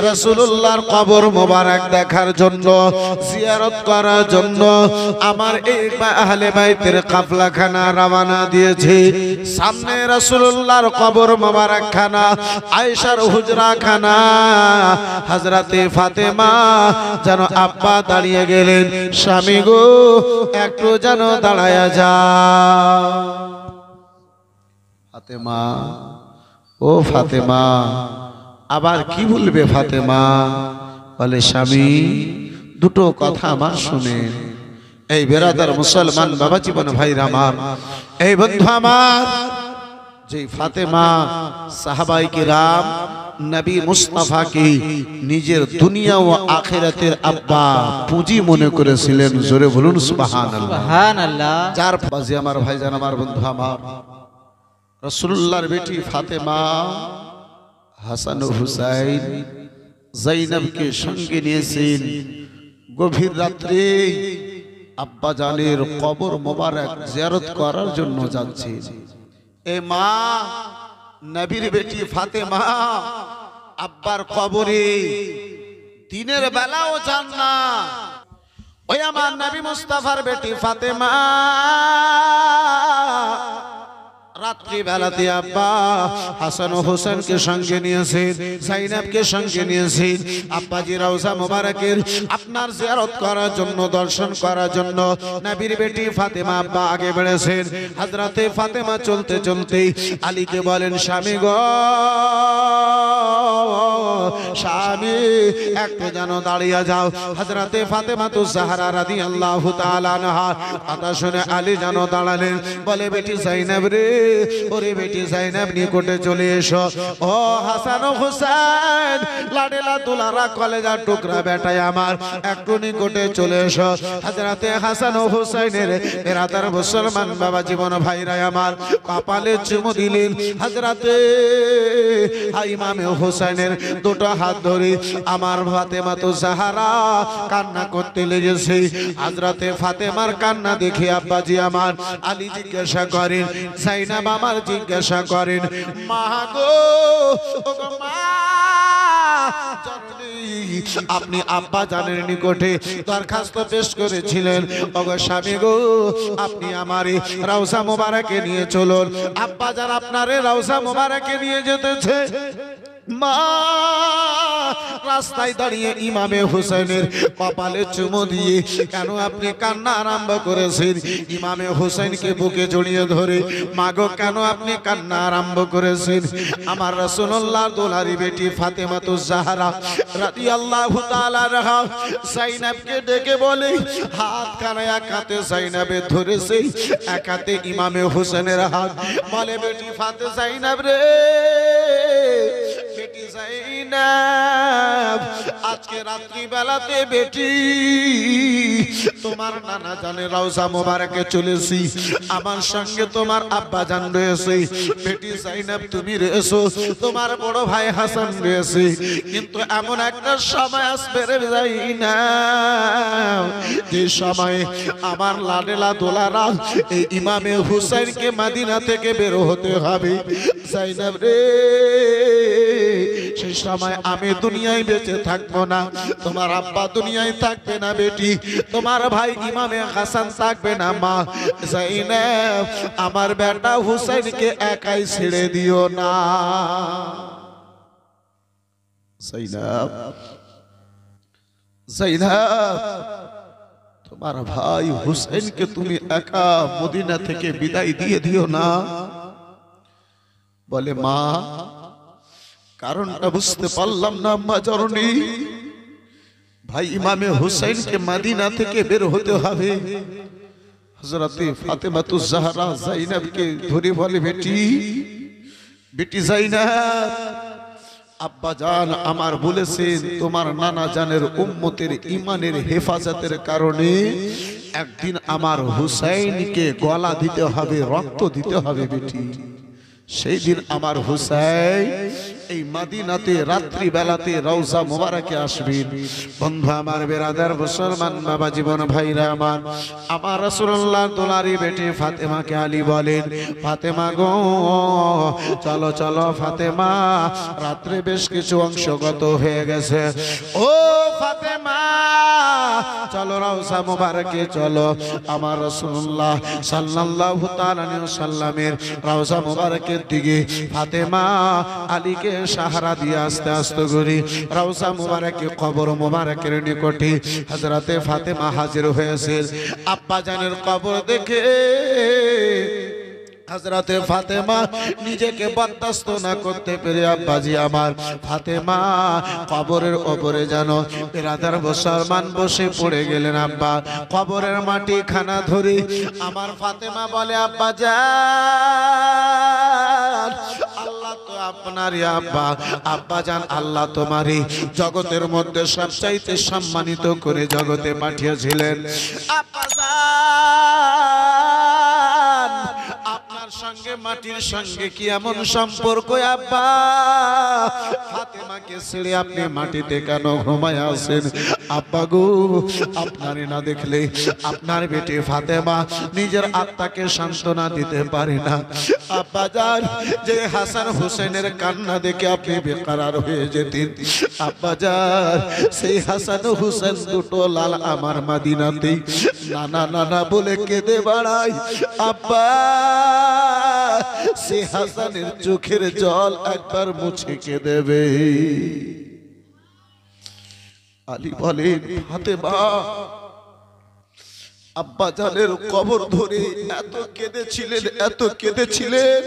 রাসূলুল্লাহর কবর মোবারক দেখার জন্য, জিয়ারত করার জন্য আমার এই আহলে বাইতের কাফলাখানা রওনা দিয়েছে। সামনে রাসূলুল্লাহর কবর মোবারক খানা, আয়েশার হুজরা খানা। হযরতে ফাতেমা যেন আব্বা দাঁড়িয়ে গেলেন, স্বামী গো একটু যেন দাঁড়ায়া যাও। ফাতেমা ও ফাতেমা আবার কি বলবে ফাতেমা? বলে স্বামী দুটো কথা আমার শুনেন। এই বেরাদার মুসলমান বাবা জীবন ভাইরা আমার, এই বন্ধু আমার, যে ফাতেমা সাহাবায়ে কিরাম নবী মুস্তাফাকে নিজের দুনিয়া ও আখিরাতের আব্বা পুঁজি মনে করেছিলেন, জোরে বলুন সুবহানাল্লাহ সুবহানাল্লাহ। যার পাশে আমার ভাইজান আমার বন্ধু আমার রাসূলুল্লাহর বেটি ফাতেমা হাসান ও হুসাইন জাইনাবকে সঙ্গে নিয়েছেন। গভীর রাত্রে আব্বা জানের কবর মোবারক জিয়ারত করার জন্য যাচ্ছে। এ মা নবীর বেটি ফাতেমা আব্বার কবরে দিনের বেলাও যান না। ওই আমার নবী মুস্তাফার বেটি ফাতেমা রাত্রি বেলাতে আব্বা হাসান ও হোসেনকে সঙ্গে নিয়েছেন, জাইনাবকে সঙ্গে নিয়েছেন। আব্বাজি রওজা মোবারকের আপনার জিয়ারত করার জন্য, দর্শন করার জন্য নবীর বেটি ফাতেমা আব্বা আগে বেড়েছেন। হযরতে ফাতেমা চলতে চলতে আলীকে বলেন, স্বামী গো স্বামী একটু যেন দাঁড়িয়ে যাও। হযরতে ফাতেমা তো জাহরা রাদিয়াল্লাহু তাআলা আনহা কথা শুনে আলী যেন দাঁড়ালেন। বলে বেটি জাইনাব রে, ওরে বেটি জাইনাব নিকটে চলে এসো। ও হাসান ও হোসেন লাডেলা দুলারা কলেজার টুকরা বেটাই আমার, একটু নিকটে চলে এসো। হযরতে হাসান ও হোসেনের বেরাদার মুসলমান বাবা জীবন ভাইরা আমার কপালে চুমু দিলেন। হযরতে ইমামে হোসেনের দুটো হাত ধরে আমার ফাতেমা তো জাহরা কান্না করতে লেগেছে। হযরতে ফাতেমার কান্না দেখে আব্বাজি আমার আলী জিজ্ঞাসা করেন, জাইনাব আমার জিজ্ঞাসা করেন, মা গো ও গো মা জননী, আপনি আব্বা জানের নিকটে দরখাস্ত পেশ করেছিলেন, ওগো স্বামী গো আপনি আমারে রওজা মোবারকে নিয়ে চলুন। আব্বা জান আপনারে রওজা মোবারকে নিয়ে যেতেছে। মা রাস্তায় দাঁড়িয়ে ইমামে হুসাইনের কপালে চুমু দিয়ে, কেন আপনি কান্না আরম্ভ করেছেন? ইমামে হুসাইনকে বুকে জড়িয়ে ধরে, মাগো কেন আপনি কান্না আরম্ভ করেছেন? আমার রাসূলুল্লাহর দুলারি বেটি ফাতেমাতুজ জাহরা রাদিয়াল্লাহু তাআলা আনহা জাইনাবকে ডেকে বলে, হাত কানে এক হাতে জাইনাবে ধরেছে, এক হাতে ইমামে হুসাইনের হাত। বলে বেটি ফাতে জাইনাব রে, বেটি জাইনাব আজকে রাত্রি বেলাতে বেটি তোমার নানা জানে রওজা মোবারকে চলেছি, আমার সঙ্গে তোমার আব্বা জান রয়েছে, বেটি জাইনাব তুমি রয়েছো, তোমার বড় ভাই হাসান রয়েছে। কিন্তু এমন একটা সময় আসবে রে জাইনাব, যে সময় আমার লাডেলা দোলারা এই ইমামে হুসাইনকে মদিনা থেকে বের হতে হবে। জাইনাব রে, সেই সময় আমি দুনিয়ায় বেঁচে থাকবো না, তোমার আব্বা দুনিয়ায় থাকবে না বেটি, তোমার ভাই ইমামে হাসান থাকবে না মা। জাইনাব, আমার বেটা হুসাইনকে একাই ছেড়ে দিও না। জাইনাব, জাইনাব, তোমার ভাই হুসাইনকে তুমি একা মদিনা থেকে বিদায় দিয়ে দিও না। বলে মা, কারণটা বুঝতে পারলাম না আম্মা জননী। ভাই ইমামে হুসাইনকে মদিনা থেকে বের হতে হবে। হযরতে ফাতেমাতুজ জাহরা জাইনাবকে ধরে বলে, বেটি, বেটি জাইনাব, আব্বা জান আমার বলেছেন তোমার নানা জানের উম্মতের ঈমানের হেফাজতের কারণে একদিন আমার হুসাইনকে গলা দিতে হবে, রক্ত দিতে হবে বেটি। সেই দিন আমার হুসাইন এই মদিনাতে রাত্রি বেলাতে রওজা মোবারকে আসবেন। বন্ধু আমার, বেরাদার মুসলমান বাবা জীবন ভাইরা আমার, আমার রাসূলুল্লাহ দুলারি বেটি ফাতেমাকে আলী বলেন, ফাতেমা গো চলো চলো ফাতেমা, রাত্রে বেশ কিছু অংশগত হয়ে গেছে, ও ফাতেমা চলো রওজা মোবারকে চলো। আমার রাসূলুল্লাহ সাল্লাল্লাহু তাআলা আলাইহি ওয়াসাল্লামের রওজা মোবারকের দিকে ফাতেমা আলীকে সাহারা দিয়ে আস্তে আস্তে করে রওজা মোবারকে কবর মোবারকের নিকটে হযরতে ফাতেমা হাজির হয়েছে। আব্বা জানের কবর দেখে হযরতে ফাতেমা নিজেকে বরদাস্ত না করতে পেরে, আব্বাজি আমার, ফাতেমা কবরের উপরে যেন বিরাদার মুসলমান বসে পড়ে গেলেন। আব্বা কবরের মাটি খানা ধরে আমার ফাতেমা বলে, আব্বা জান, আল্লাহ তো আপনারই আব্বা, আব্বা জান আল্লাহ তোমারই জগতের মধ্যে সবচাইতে সম্মানিত করে জগতে পাঠিয়েছিলেন। আব্বা জান, আপনার সঙ্গে মাটির সঙ্গে কি এমন সম্পর্ক আব্বা? ফাতেমাকে ছেড়ে আপনি মাটিতে কেন ঘুমায় আছেন? আব্বা গো, আপনারে না দেখলে আপনার বেটি ফাতেমা নিজের আত্মাকে সান্ত্বনা দিতে পারে না। আব্বা জান, যে হাসান হোসেনের কান্না দেখে আপনি বেকরার হয়ে যেতেন, আব্বা জান, সেই হাসান হোসেন দুটো লাল আমার মদিনাতেই নানা নানা বলে কেঁদে বেড়ায়। আব্বা, সে হাসানের চোখের জল একবার মুছে কে দেবে? আলী বলেন, ফাতেমা আব্বা জানের কবর ধরে এত কেঁদেছিলেন, এত কেঁদেছিলেন,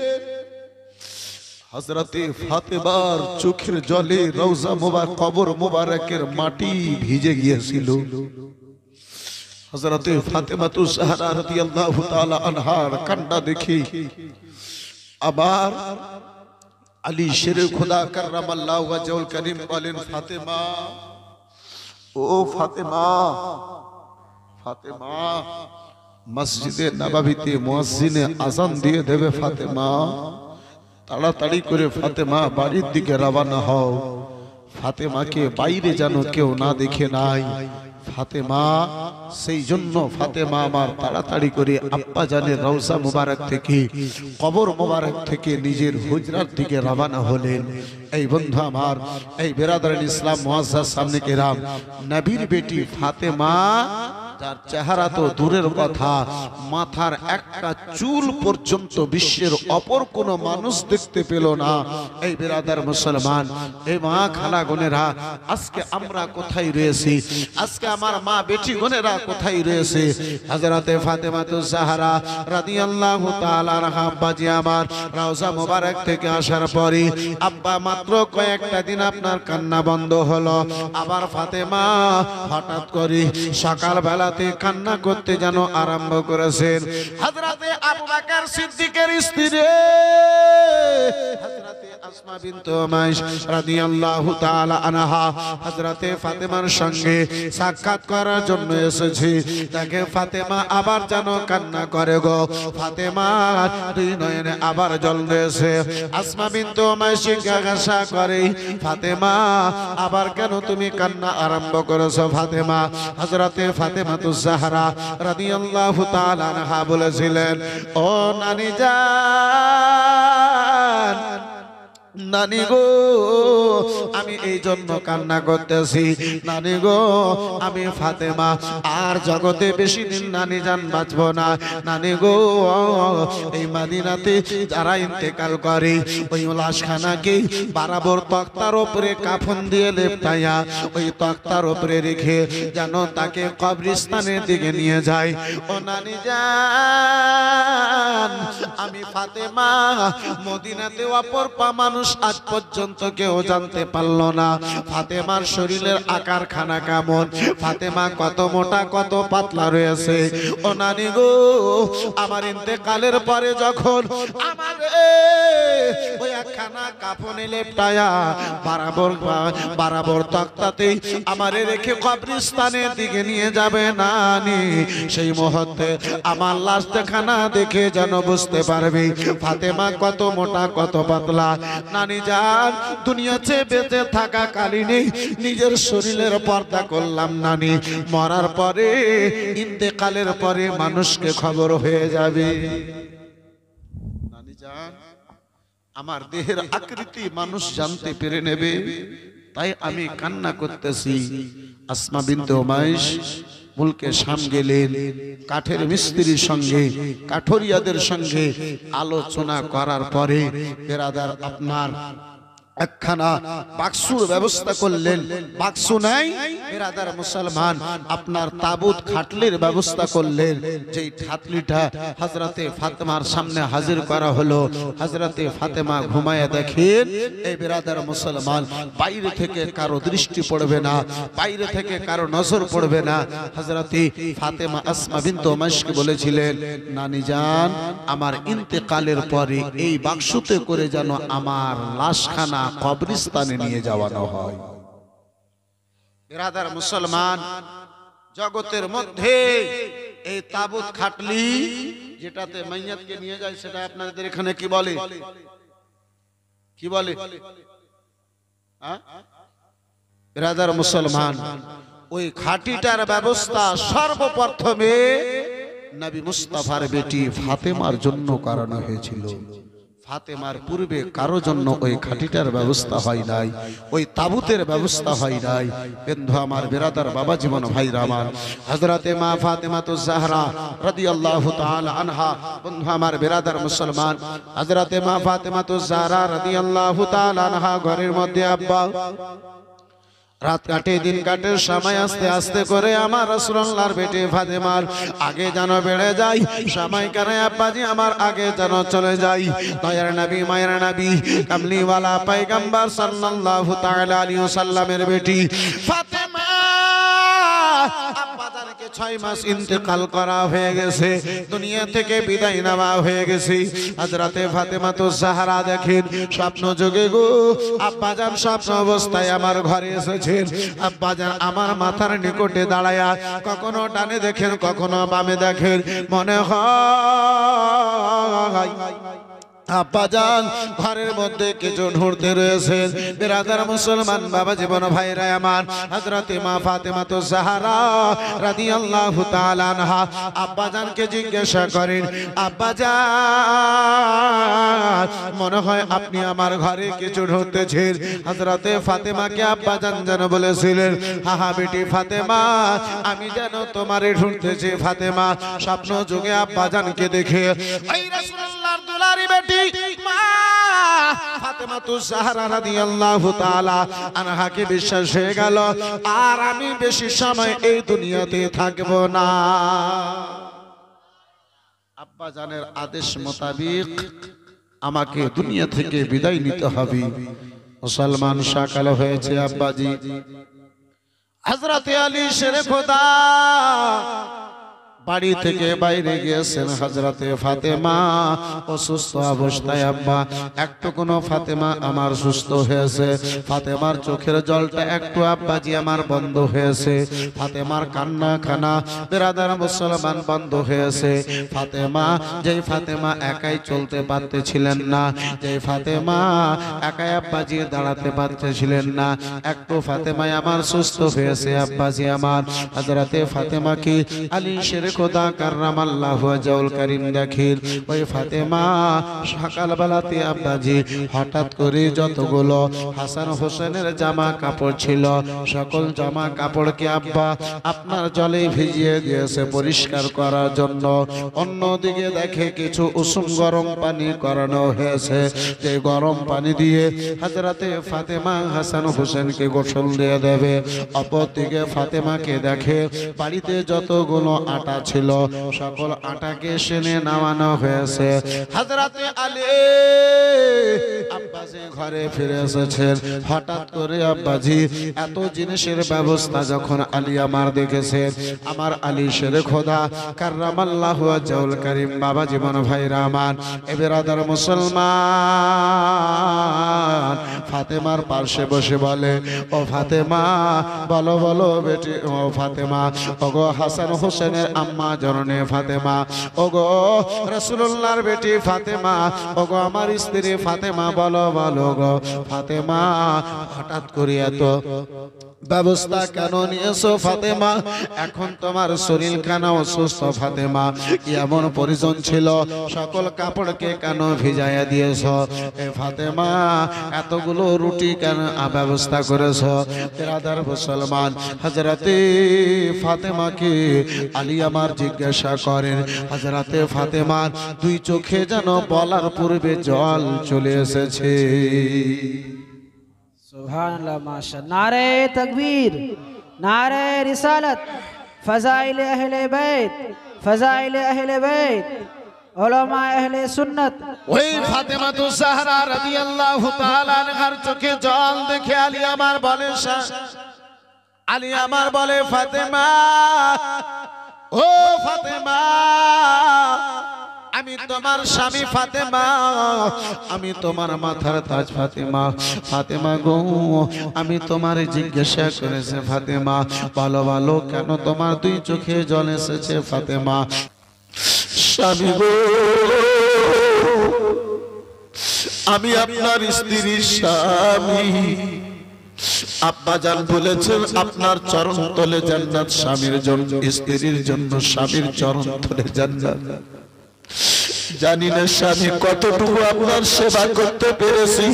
হযরতে ফাতেমার চোখের জলে রওজা মোবারক কবর মোবারকের মাটি ভিজে গিয়েছিল। হযরতে ফাতেমাতুজ জাহরা রাদিয়াল্লাহু তাআলা আনহার কান্না দেখি আবার আলী শেরে খোদা কাররামাল্লাহু ওয়াজহুল করিম বলেন, ফাতেমা, ও ফাতেমা, ফাতেমা, মসজিদে নববীতে মুয়াজ্জিনে আযান দিয়ে দেবে ফাতেমা, তাড়াতাড়ি করে ফাতেমা বাড়ির দিকে রওনা হও। ফাতেমাকে বাইরে যেন কেউ না দেখে নাই। ফাতেমা, সেই জন্য ফাতেমা আমার তাড়াতাড়ি করে আব্বা জানের রওজা মুবারক থেকে কবর মুবারক থেকে নিজের হুজরার দিকে রওনা হলেন। এই বন্ধু আমার, এই বিরাদরান ইসলাম মুআজ্জাজ সামনে কেরাম, নবীর বেটি ফাতেমা, তার চেহারা তো দূরের কথা, মাথার একটা চুল পর্যন্ত বিশ্বের অপর কোন মানুষ দেখতে পেল না। এই বিরাদার মুসলমান, এই মা খালা বোনেরা, আজকে আমরা কোথায় রয়েছি? আজকে আমার মা বেটি বোনেরা কোথায় রয়েছে? হযরতে ফাতেমাতুজ জাহরা রাদিয়াল্লাহু তাআলা আনহা আব্বাজি আমার রওজা মোবারক থেকে আসার পরে আব্বা মাত্র কয়েকটা দিন আপনার কান্না বন্ধ হলো। আবার ফাতেমা হঠাৎ করে সকালবেলা কান্না করতে যেন আরম্ভ করেছেন। হযরতে আবু বকর সিদ্দিকের স্ত্রী, হযরতে আসমা বিনতে উমাইস রাদিয়াল্লাহু তাআলা আনহা হযরতে ফাতেমার সঙ্গে সাক্ষাৎ করার জন্য এসেছি। তাকে ফাতেমা আবার যেন কান্না করে গো। ফাতেমা দুই নয়নে আবার জল দিয়েছে। আসমা বিনতে উমাইস জিজ্ঞাসা করে, ফাতেমা আবার কেন তুমি কান্না আরম্ভ করেছো? ফাতেমা হযরতে ফাতেমাতুজ জাহরা রাদিয়াল্লাহু তাআলা আনহা বলেছিলেন, ও নানি জান, নানি গো আমি এই জন্য কান্না করতেছি, নানি গো আমি ফাতেমা আর জগতে বেশি দিন নানি জান বাঁচবো না। নানি গো এই মদিনাতে যারা ইন্তেকাল করে ওই লাশখানাকে বরাবর তক্তার উপরে কাফন দিয়ে লেপটাইয়া ওই তক্তার উপরে রেখে যেন তাকে কবরস্থানের দিকে নিয়ে যায়। ও নানি জান আমি ফাতেমা মদিনাতে অপরপা মানুষ আজ পর্যন্ত কেউ জানতে পারলো না ফাতেমার শরীরের আকার খানা কেমন, ফাতেমা কত মোটা কত পাতলা রয়েছে। ও নানি গো আমার ইন্তেকালের পরে যখন আমার ওই একখানা কাফনে লেপটায়া বরাবর তক্তাতে আমারে রেখে কবরস্থানের দিকে নিয়ে যাবে নানি, সেই মুহূর্তে আমার লাশখানা দেখে যেন বুঝতে পারবে ফাতেমা কত মোটা কত পাতলা। নানি জান দুনিয়াতে বেঁচে থাকা কালীনে নিজের শরীরের পর্দা করলাম নানি, মরার পরে ইন্তেকালের পরে মানুষকে খবর হয়ে যাবে। নানি জান আমার দেহের আকৃতি মানুষ জানতে পেরে নেবে, তাই আমি কান্না করতেছি। আসমা বিনতে উমাইস মুলকে শাম গেলেন, কাঠের মিস্ত্রির সঙ্গে কাঠরিয়াদের সঙ্গে আলোচনা করার পরে বেরাদার আপনার একখানা বাক্সুর ব্যবস্থা করলেন। বাক্সু নাই বেরাদার মুসলমান, আপনার তাবুত খাটলির ব্যবস্থা করলেন। যেই খাটলিটা হযরতে ফাতেমার সামনে হাজির করা হলো। হযরতে ফাতেমা ঘুমায় দেখেন এই বেরাদার মুসলমান বাইরে থেকে কারো দৃষ্টি পড়বে না, বাইরে থেকে কারো নজর পড়বে না। হযরতে ফাতেমা আসমা বিনতে উমাইসকে বলেছিলেন, নানি জান আমার ইন্তেকালের পরে এই বাক্সুতে করে যেন আমার লাশখানা কবরস্থানে নিয়ে যাওয়ানো হয়। বিরাদার মুসলমান জগতের মধ্যে এই তাবুত খাটলি যেটাতে মাইয়াতকে নিয়ে যায় সেটা আপনাদের এখানে কি বলে? কি বলে? বিরাদার মুসলমান ওই খাটিটার ব্যবস্থা সর্বপ্রথমে নবী মুস্তাফার বেটি ফাতেমার জন্য করানো হয়েছিল। ফাতেমার পূর্বে কারো জন্য ওই খাটিটার ব্যবস্থা হয় নাই, ওই তাবুতের ব্যবস্থা হয় নাই। বন্ধু আমার বেরাদার বাবা জীবন ভাইরা আমার হযরতে মা ফাতেমাতুজ জাহরা রাদিয়াল্লাহু তাআলা আনহা, বন্ধু আমার বেরাদার মুসলমান হযরতে মা ফাতেমাতুজ জাহরা রাদিয়াল্লাহু তাআলা আনহা ঘরের মধ্যে আব্বা রাত কাটে দিন কাটে সময় আস্তে আস্তে করে আমার রাসূলুল্লাহর বেটি ফাতেমার আগে যেন বেড়ে যায়, সময় করে আব্বাজি আমার আগে যেন চলে যায়। দয়ার নবী মায়ের নবী কামলিওয়ালা পয়গম্বর সাল্লাল্লাহু তাআলা আলাইহি ওয়াসাল্লামের বেটি ফাতেমা আব্বাজানকে 6 মাস ইন্তেকাল করা হয়ে গেছে, দুনিয়া থেকে বিদায় নেওয়া হয়ে গেছে। হযরতে ফাতেমাতুজ জাহরা দেখেন স্বপ্ন যোগে গো আব্বাজান স্বপ্ন অবস্থায় আমার ঘরে এসেছেন। আব্বাজান আমার মাথার নিকটে দাঁড়ায়া কখনো ডানে দেখেন কখনো বামে দেখেন, মনে হয় আব্বাজান ঘরের মধ্যে কিছু ঢুঁড়তে রয়েছেন। বিরাদার মুসলমান বাবা জীবন ভাইরা আমার হযরতে মা ফাতেমাতুজ জাহরা রাদিয়াল্লাহু তাআলা আনহা আব্বাজানকে জিজ্ঞাসা করেন, আব্বাজান মনে হয় আপনি আমার ঘরে কিছু ঢুঁড়তেছেন। হযরতে ফাতেমাকে আব্বাজান যেন বলেছিলেন, হা বেটি ফাতেমা আমি যেন তোমারে ঢুঁড়তেছি। ফাতেমা স্বপ্ন যুগে আব্বাজানকে দেখে ওই রাসূলুল্লাহর দুলারি বেটি মা ফাতেমাতুজ জাহরা রাদিয়াল্লাহু তাআলা আনহাকে বিশ্বাস হয়ে গেল, আর আমি বেশি সময় এই দুনিয়াতে থাকব না। আব্বা জানের আদেশ মোতাবেক আমাকে দুনিয়া থেকে বিদায় নিতে হবে। মুসলমান সকাল হয়েছে আব্বাজি হযরতে আলী শেরে খোদা বাড়ি থেকে বাইরে গিয়েছেন হযরতে ফাতেমা অসুস্থ অবস্থায়। আব্বা একটু কোনো ফাতেমা আমার সুস্থ হয়েছে, ফাতেমার চোখের জলটা একটু আব্বাজি আমার বন্ধ হয়েছে, ফাতেমার কান্না খানা বেরাদার মুসলমান বন্ধ হয়েছে। ফাতেমা, যেই ফাতেমা একাই চলতে পারতেছিলেন না, যেই ফাতেমা একাই আব্বাজি দাঁড়াতে পারতেছিলেন না, একটু ফাতেমায় আমার সুস্থ হয়েছে। আব্বাজি আমার হযরতে ফাতেমা কি আলী শের খোদা কাররামাল্লাহু ওয়াজহুল কারীম দেখেন, ওই ফাতেমা সকালবেলাতে আব্বাজি হঠাৎ করে যতগুলো হাসান হোসেনের জামা কাপড় ছিল সকল জামা কাপড়কে আব্বা আপনার জলে ভিজিয়ে দিয়েছে পরিষ্কার করার জন্য। অন্যদিকে দেখে কিছু উষুম গরম পানি করানো হয়েছে, যে গরম পানি দিয়ে হযরতে ফাতেমা হাসান হোসেনকে গোসল দিয়ে দেবে। অপরদিকে ফাতেমাকে দেখে বাড়িতে যতগুলো আটা ছিল সকল আটাকে সেনে নামানো হয়েছে। হযরতে আলী আব্বাজি ঘরে ফিরে এসেছেন। হঠাৎ করে আব্বাজি এত জিনিসের ব্যবস্থা যখন আলী আমার দেখেছেন, আমার আলী শের খোদা কাররামাল্লাহু ওয়াজহুল কারীম বাবা জীবন ভাইরা আমার এ বেরাদার মুসলমান ফাতেমার পাশে বসে বলে, ও ফাতেমা বলো বলো বেটি, ও ফাতেমা, ওগো হাসান হোসেনের আম্মা জননী ফাতেমা, ওগো রাসূলুল্লাহর বেটি ফাতেমা, ওগো আমার স্ত্রী ফাতেমা, বলো বলো গো ফাতেমা, হঠাৎ করে এত ব্যবস্থা কেন নিয়েছো ফাতেমা? এখন তোমার শরীর কেন অসুস্থ ফাতেমা? এমন পরিজন ছিল সকল কাপড়কে কেন ভিজাইয়া দিয়েছো? এ ফাতেমা এতগুলো রুটি কেন ব্যবস্থা করেছো? বেরাদার মুসলমান হযরতে ফাতেমাকে আলী আমার জিজ্ঞাসা করেন। হযরতে ফাতেমার দুই চোখে যেন বলার পূর্বে জল চলে এসেছে। सुभानअल्लाह माशाअल्लाह। नारे तकबीर, नारे रिसालत, फजाइल अहले बैत, फजाइल अहले बैत, उलमा अहले सुन्नत। ওই ফাতেমাতুজ জাহরা রাদিয়াল্লাহু তাআলা আনহার চোখে জল দেখে আলী আমার বলে, আলী আমার বলে, ফাতেমা, ও ফাতেমা, আমি তোমার স্বামী ফাতেমা, আমি তোমার মাথার তাজ ফাতেমা। ফাতেমা গো, আমি তোমার জিজ্ঞাসা করেছে ফাতেমা, ভালো ভালো কেন তোমার দুই চোখে জল এসেছে ফাতেমা? স্বামী গো, আমি আপনার স্ত্রীর স্বামী। আব্বা জান বলেছেন আপনার চরণ তলে জান্নাত, স্বামীর জন্য স্ত্রীর জন্য স্বামীর চরণ তলে জান্নাত। জানি না স্বামী কতটুকু আপনার সেবা করতে পেরেছি,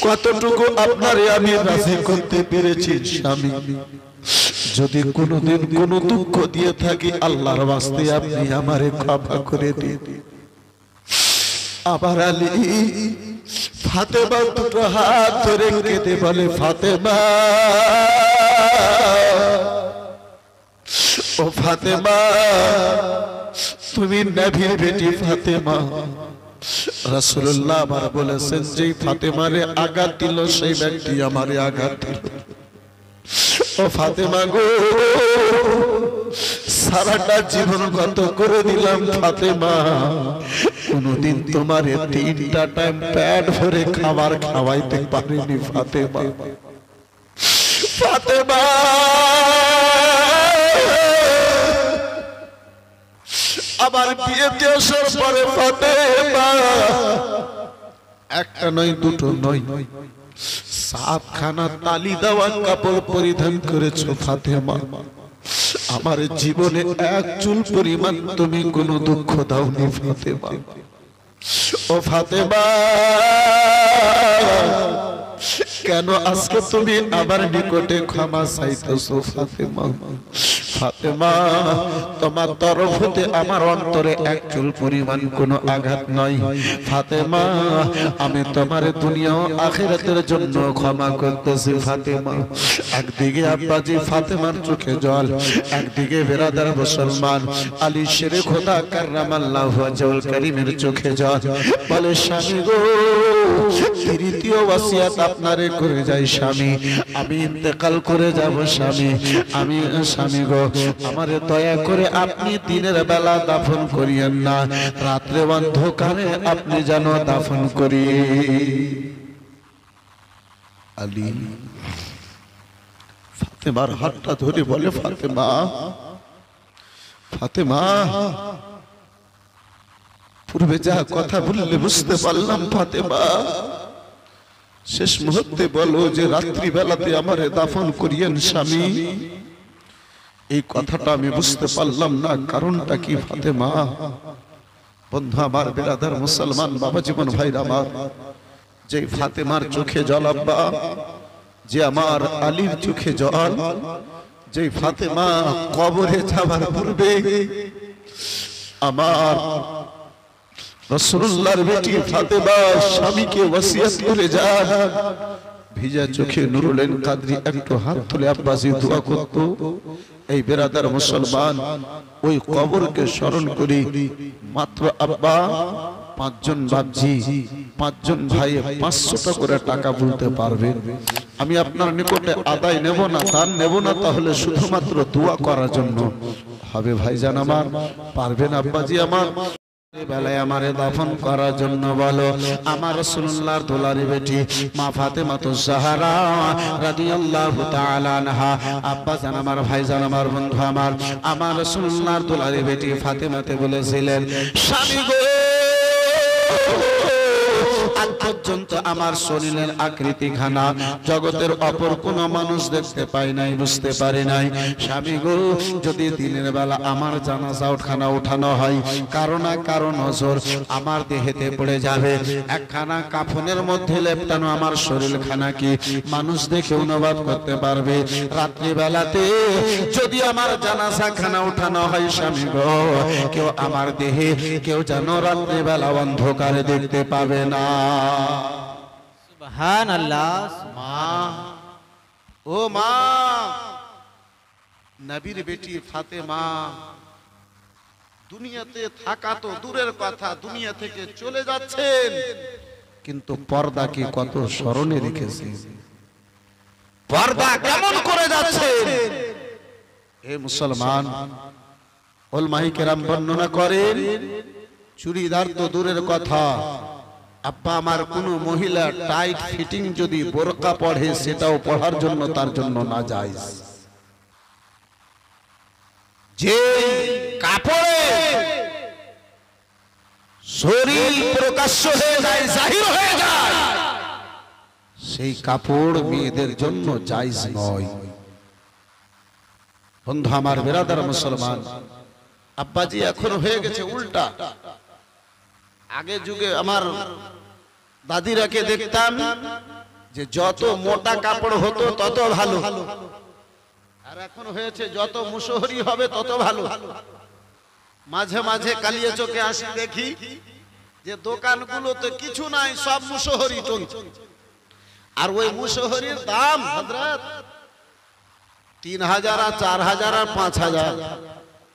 কতটুকু আপনারে আমি রাজি করতে পেরেছি। স্বামী, যদি কোনোদিন কোনো দুঃখ দিয়ে থাকি আল্লাহর ওয়াস্তে আপনি আমারে ক্ষমা করে দিন। আবার আলী ফাতেমা দুটো হাত ধরে কেঁদে বলে, ফাতেমা, ও ফাতেমা, তুমি নবীর বেটি ফাতেমা। রাসূলুল্লাহ আমার বলেছেন, যেই ফাতেমারে আঘাত দিল সেই ব্যক্তি আমারে আঘাত দিল। ও ফাতেমা গো, সারাটা জীবন গত করে দিলাম ফাতেমা, কোনদিন তোমারে তিনটা টাইম পেট ভরে খাবার খাওয়াইতে পারিনি ফাতেমা। ফাতেমা, আবার বিয়েতে আসার পরে ফাতেমা একটা নয় দুটো নয়, সাতখানা তালি দেওয়া কাপড় পরিধান করেছো ফাতেমা। আমার জীবনে এক চুল পরিমাণ তুমি কোনো দুঃখ দাওনি ফাতেমা। ও ফাতেমা, কেন আজকে তুমি আমার নিকটে ক্ষমা চাইতেছো ফাতেমা? ফাতেমা, তোমার তরফ হতে আমার অন্তরে এক চুল পরিমাণ কোনো আঘাত নয় ফাতেমা। আমি তোমার দুনিয়া ও আখিরাতের জন্য ক্ষমা করতেছি ফাতেমা। একদিকে আব্বাজি ফাতেমার চোখে জল, একদিকে বেরাদার মুসলমান আলী শেরে খোদা কাররামাল্লাহু ওয়াজহুল কারীমের চোখে জল। বলে, স্বামী গো, তৃতীয় ওয়াসিয়াত আপনারে করে যাই স্বামী, আমি ইন্তেকাল করে যাব স্বামী। আমি স্বামী গো, আমারে দয়া করে আপনি দিনের বেলা দাফন করিয়েন না, রাত্রে অন্ধকারে আপনি যেন দাফন করি। আলী ফাতেমার হাতটা ধরে বলে, ফাতেমা, ফাতেমা, পূর্বে যা কথা বললে বুঝতে পারলাম ফাতেমা, শেষ মুহূর্তে বলো যে রাত্রি বেলাতে আমারে দাফন করিয়েন স্বামী। এই কথাটা আমি বুঝতে পারলাম না, কারণটা কি ফাতেমা? বন্ধু আমার, বেরাদার মুসলমান বাবা জীবন ভাইরা আমার, যে ফাতেমার চোখে জল আব্বা, যে আমার আলীর চোখে জল, যে ফাতেমা কবরে যাবার পূর্বে আমার রাসূলুল্লাহর বেটি ফাতেমা স্বামীকে ওসিয়ত করে যান, ভিজা চোখে নুরুলেন কাদরি একটু হাত তুলে আব্বাসি দোয়া করত। এই বেরাদার মুসলমান, ওই কবরকে স্মরণ করি মাত্র আব্বা 5 জন বাপজি, 5 জন ভাই 500 করে টাকা বলতে পারবেন। আমি আপনার নিকটে আদায় নেব না, দান নেব না, তাহলে শুধুমাত্র দোয়া করার জন্য হবে। ভাইজান আমার, পারবেন আব্বাজি আমার? বেলায় আমারে দাফন করার জন্য বলো। আমার রাসূলুল্লাহর দুলারি বেটি মা ফাতেমাতুজ জাহরা রাদিয়াল্লাহু তাআলা আনহা, আব্বা জান আমার, ভাই জান আমার, বন্ধু আমার, আমার রাসূলুল্লাহর দুলারি বেটি ফাতেমাতে বলেছিলেন, স্বামী গো, আজ পর্যন্ত আমার শরীরের আকৃতি খানা জগতের অপর কোন মানুষ দেখতে পাই নাই, বুঝতে পারে নাই। স্বামী গো, যদি দিনের বেলা আমার জানাজা উঠানো হয়, কারণ না কারণ নজর আমার দেহেতে পড়ে যাবে, একখানা কাফনের মধ্যে লেপটানো আমার শরীর খানা কি মানুষ দেখে অনুবাদ করতে পারবে? রাত্রি বেলাতে যদি আমার জানাজা খানা উঠানো হয়, স্বামী গো, কেউ আমার দেহে কেউ যেন রাত্রি বেলা অন্ধকারে দেখতে পাবে না। সুবহানাল্লাহ। মা, ও মা, নবীর বেটি ফাতেমা দুনিয়াতে থাকা তো দূরের কথা, দুনিয়া থেকে চলে যাচ্ছেন, কিন্তু পর্দাকে কত স্মরণে রেখেছে, পর্দা কেমন করে যাচ্ছেন। হে মুসলমান, উলামায়ে কেরাম বর্ণনা করেন, চুড়িদার তো দূরের কথা, আব্বা আমার কোন মহিলা টাইট ফিটিং যদি বোরকা পড়ে, সেটাও পড়ার জন্য তার জন্য না জায়েজ। যে কাপড়ে শরীর প্রকাশ্য হয়ে যায়, জাহির হয়ে যায়, সেই কাপড় মেয়েদের জন্য জায়েজ নয়। বন্ধু আমার, বেরাদার মুসলমান, আব্বাজি এখন হয়ে গেছে উল্টা। আগে যুগে আমার দাদিরাকে দেখতাম যে যত মোটা কাপড় হতো তত ভালো, আর এখন হয়েছে যত মুশহরি হবে তত ভালো। মাঝে মাঝে কালিয়ে চোখে আসি, দেখি যে দোকানগুলোতে কিছু নাই, সব মুশহরি চলছে, আর ওই মুশহরির দাম হযরত 3000 আর 4000 আর 5000।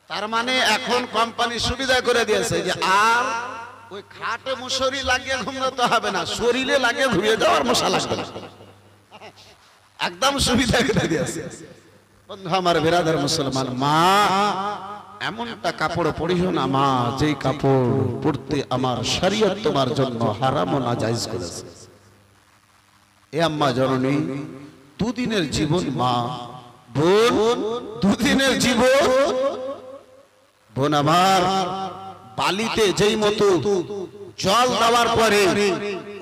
তার মানে এখন কোম্পানি সুবিধা করে দিয়েছে যে আর ওই খাটে মুশহরি লাগিয়ে ঘুমাতে হবে না, শরীরে লাগিয়ে ধুয়ে যাওয়ার মশা লাগবে না, একদম সুবিধা করে দিয়েছে। বন্ধু আমার, বেরাদার মুসলমান, মা এমনটা কাপড় পরিও না মা, যেই কাপড় পরতে আমার শরীয়ত তোমার জন্য হারাম ও নাজায়েজ করেছে। এ আম্মা জননী, দুদিনের জীবন মা, বোন, দুদিনের জীবন বোন আমার, বালিতে যেই মতো জল দেওয়ার পরে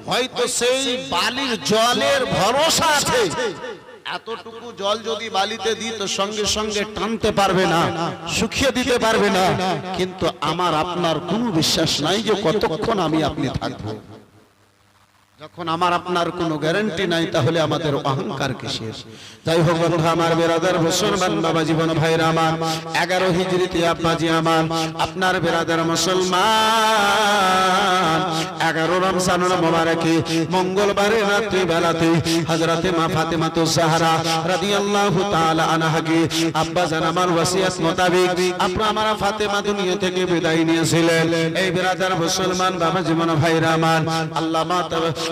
হয়তো সেই বালির জলের ভরসা আছে, এতটুকু জল যদি বালিতে দিই তো সঙ্গে সঙ্গে টানতে পারবে না, শুকিয়ে দিতে পারবে না, কিন্তু আমার আপনার কোনো বিশ্বাস নাই যে কতক্ষণ আমি আপনি থাকবো। যখন আমার আপনার কোনো গ্যারান্টি নাই, তাহলে আমাদের অহংকার কিসের? যাই হোক বন্ধু আমার, বেরাদার মুসলমান বাবা জীবন ভাইরা আমার, 11 হিজরিতে আব্বাজি আমার, আপনার বেরাদার মুসলমান, 11 রমজানুল মুবারকে মঙ্গলবারে রাত্রি বেলাতে হযরতে মা ফাতেমাতুজ জাহরা রাদিয়াল্লাহু তাআলা আনহাকে আব্বা জান আমার ওসিয়ত মোতাবেক আপনার আমার ফাতেমা দুনিয়া থেকে বিদায় নিয়েছিলেন। এই বেরাদার মুসলমান বাবা জীবন ভাইরা আমার, আল্লামা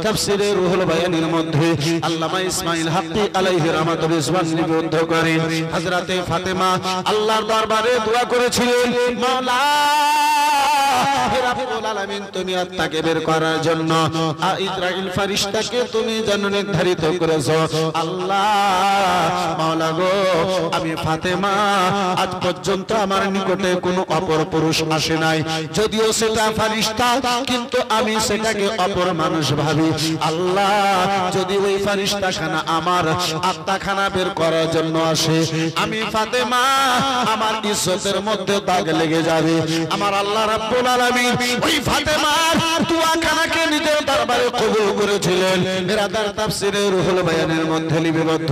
তাফসীরে রুহুল বায়ানের মধ্যে আল্লামা ইসমাইল হাক্কি আলাইহি রাহমাতুল্লাহ জবান নিবদ্ধ করেন হযরতে ফাতেমা আল্লাহর দরবারে দোয়া করেছিলেন মাওলা হে রাব্বুল আলামিন তুমি আত্মাকে বের করার জন্য ইসরাইল ফেরেশতাকে তুমি যেন নির্ধারিত করেছো আল্লাহ মাওলা গো আমি ফাতেমা আজ পর্যন্ত আমার নিকটে কোনো অপর পুরুষ আসে নাই যদিও সেটা ফেরেশতা কিন্তু আমি সেটাকে অপর মানুষ ভাবি আল্লাহ যদি ওই ফেরেশতা খানা আমার আত্মা খানা বের করার জন্য আসে আমি ফাতেমা আমার ইজ্জতের মধ্যে দাগ লেগে যাবে আমার আল্লাহ রাব্বুল আলামিন ওই ফাতেমার দোয়া খানাকে নিজের দরবারে কবুল করেছিলেন বিরাদার তাফসীরে রুহুল বায়ানের মধ্যে লিপিবদ্ধ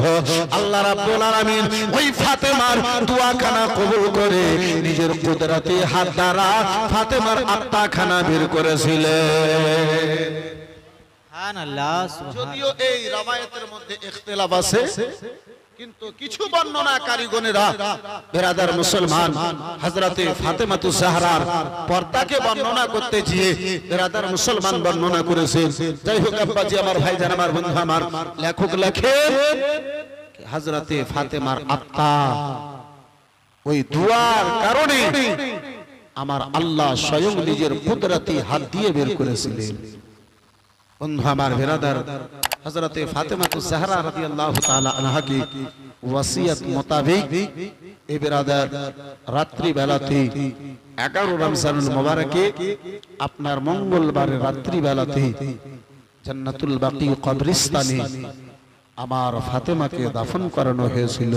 আল্লাহ রাব্বুল আলামিন ওই ফাতেমার দোয়া খানা কবুল করে নিজের কুদরতি হাত দ্বারা ফাতেমার আত্মা খানা বের করেছিলেন সুবহানাল্লাহ যদিও এই রওয়ায়াতের মধ্যে ইখতিলাফ আছে কিন্তু কিছু বর্ণনাকারীগণেরা বিরাদার মুসলমান হযরতে ফাতেমাতুজ জাহরার পর্দাকে বর্ণনা করতে গিয়ে বিরাদার মুসলমান বর্ণনা করেছেন যাই হোক আব্বাজি আমার ভাইজান আমার বন্ধু আমার লেখক লেখেন হযরতে ফাতেমার আত্মা ওই দুয়ার কারণে আমার আল্লাহ স্বয়ং নিজের কুদরতি হাত দিয়ে বের করেছিলেন বন্ধু আমার বিরাদার হযরতে ফাতেমাতুজ জাহরা রাদিয়াল্লাহু তাআলা আনহা কি ওয়াসিয়ত মোতাবেক এই বিরাদার রাত্রি বেলাতে 11 রমজানুল মুবারকে আপনার মঙ্গলবারের রাত্রি বেলাতে জান্নাতুল বাকি কবরস্থানে আমার ফাতেমাকে দাফন করানো হয়েছিল।